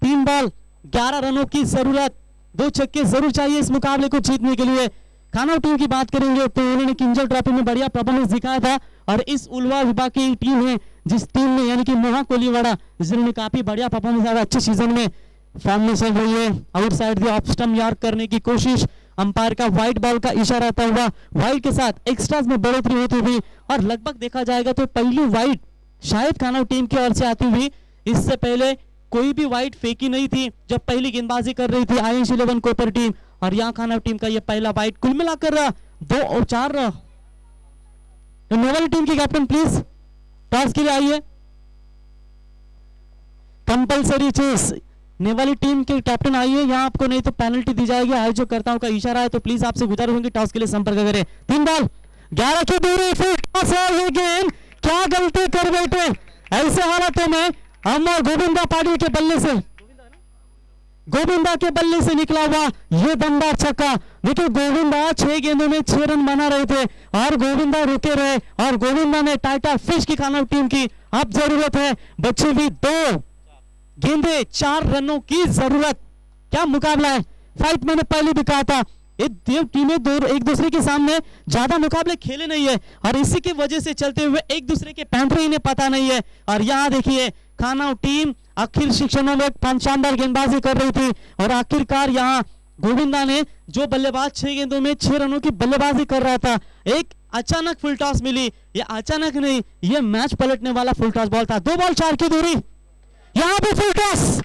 3 बॉल 11 रनों की जरूरत, 2 छक्के जरूर चाहिए इस मुकाबले को जीतने के लिए। खाना टीम की बात करेंगे तो उन्होंने किंजल ट्रॉफी में बढ़िया परफॉर्मेंस दिखाया था और इस उल्वा विभाग की टीम है जिस टीम में यानी कि मोहा कोलीवाड़ा जिन्होंने काफी बढ़िया परफॉर्मेंस दिया अच्छे सीजन में फॉर्म में चल रही है। Outside the off stump yard करने की कोशिश, अंपायर का व्हाइट बॉल का इशारा आता हुआ, व्हाइट के साथ एक्स्ट्रास में बढ़ोतरी होती हुई और लगभग देखा जाएगा तो पहली व्हाइट शायद खाना टीम की ओर से आती हुई। इससे पहले कोई भी व्हाइट फेंकी नहीं थी जब पहली गेंदबाजी कर रही थी आयंश 11 कोपर टीम, और यहाँ खाना टीम का ये पहला व्हाइट। कुल मिलाकर 2 और 4 नेवाली टीम की कैप्टन प्लीज टॉस के लिए आइए। कंपलसरी चेस नेवाली टीम के कैप्टन आइए, यहाँ आपको नहीं तो पेनल्टी दी जाएगी। आयोजकर्ताओं का इशारा है तो प्लीज आपसे गुजारिश होगी टॉस के लिए संपर्क करें। 3 बॉल 11 की दूरी, फिर टॉस है। ये गेंद क्या गलती कर बैठे ऐसे हालातों में अमर गोविंदा पाटिल के बल्ले से, गोविंदा के बल्ले से निकला हुआ ये दमदार छक्का। देखिए गोविंदा 6 गेंदों में 6 रन बना रहे थे और गोविंदा रुके रहे और गोविंदा ने टाइटा फिश की खाना टीम की अब जरूरत है बची हुई 2 गेंदे 4 रनों की जरूरत। क्या मुकाबला है, फाइट मैंने पहले भी कहा था ये दो टीमें दो एक दूसरे के सामने ज्यादा मुकाबले खेले नहीं है और इसी की वजह से चलते हुए एक दूसरे के पैंतरे इन्हें पता नहीं है। और यहाँ देखिए खाना टीम आखिर शिक्षणों में शानदार गेंदबाजी कर रही थी और आखिरकार यहाँ गोविंदा ने जो बल्लेबाज 6 गेंदों में 6 रनों की बल्लेबाजी कर रहा था, एक अचानक फुल टॉस मिली। ये अचानक नहीं, ये मैच पलटने वाला फुल टॉस बॉल था। 2 बॉल 4 की दूरी, यहाँ पे फुल टॉस,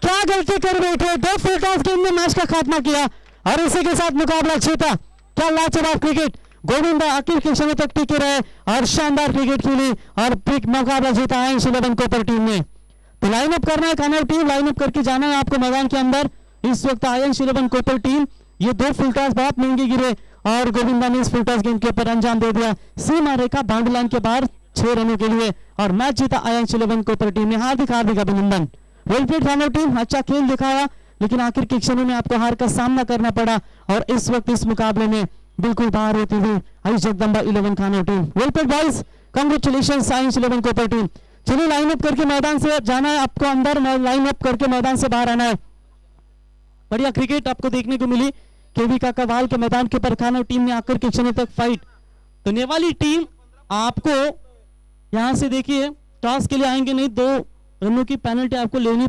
क्या गलती कर बैठे, 2 फुल टॉस गेंद में मैच का खात्मा किया और इसी के साथ मुकाबला जीता। क्या लाजवाब क्रिकेट, गोविंदा आखिर के समय तक टिके रहे और शानदार क्रिकेट खेली और मुकाबला जीता है 11 कोपर टीम ने। तो लाइन अप करना है खाना टीम, लाइन अप करके जाना है आपको मैदान के अंदर। इस वक्त आयंश 11 कोपर टीम, ये 2 फुल टॉस बहुत महंगे गिरे और गोविंदा ने इस फुल टॉस गेंद के ऊपर अंजाम दे दिया सीमा रेखा बाउंड्री लाइन के बाहर 6 रनों के लिए और मैच जीता आयंश 11 कोपर टीम ने। हार्दिक हार्दिक अभिनंदन। वेल प्लेड खाना टीम, अच्छा खेल दिखाया लेकिन आखिर के क्षणों में आपको हार का सामना करना पड़ा और इस वक्त इस मुकाबले में बिल्कुल बाहर होती हुई आई जगदम्बा 11 खाना team. Well played boys, congratulation science 11 कोपर टीम। चलिए लाइन अप करके मैदान से जाना है आपको, अंदर लाइन अप करके मैदान से बाहर आना है। बढ़िया क्रिकेट आपको देखने को मिली केवी काकावाल के मैदान के ऊपर खाना टीम ने आकर के क्षण तक फाइट। तो नेवाली टीम आपको यहां से देखिए टॉस के लिए आएंगे नहीं, 2 रनों की पेनल्टी आपको लेनी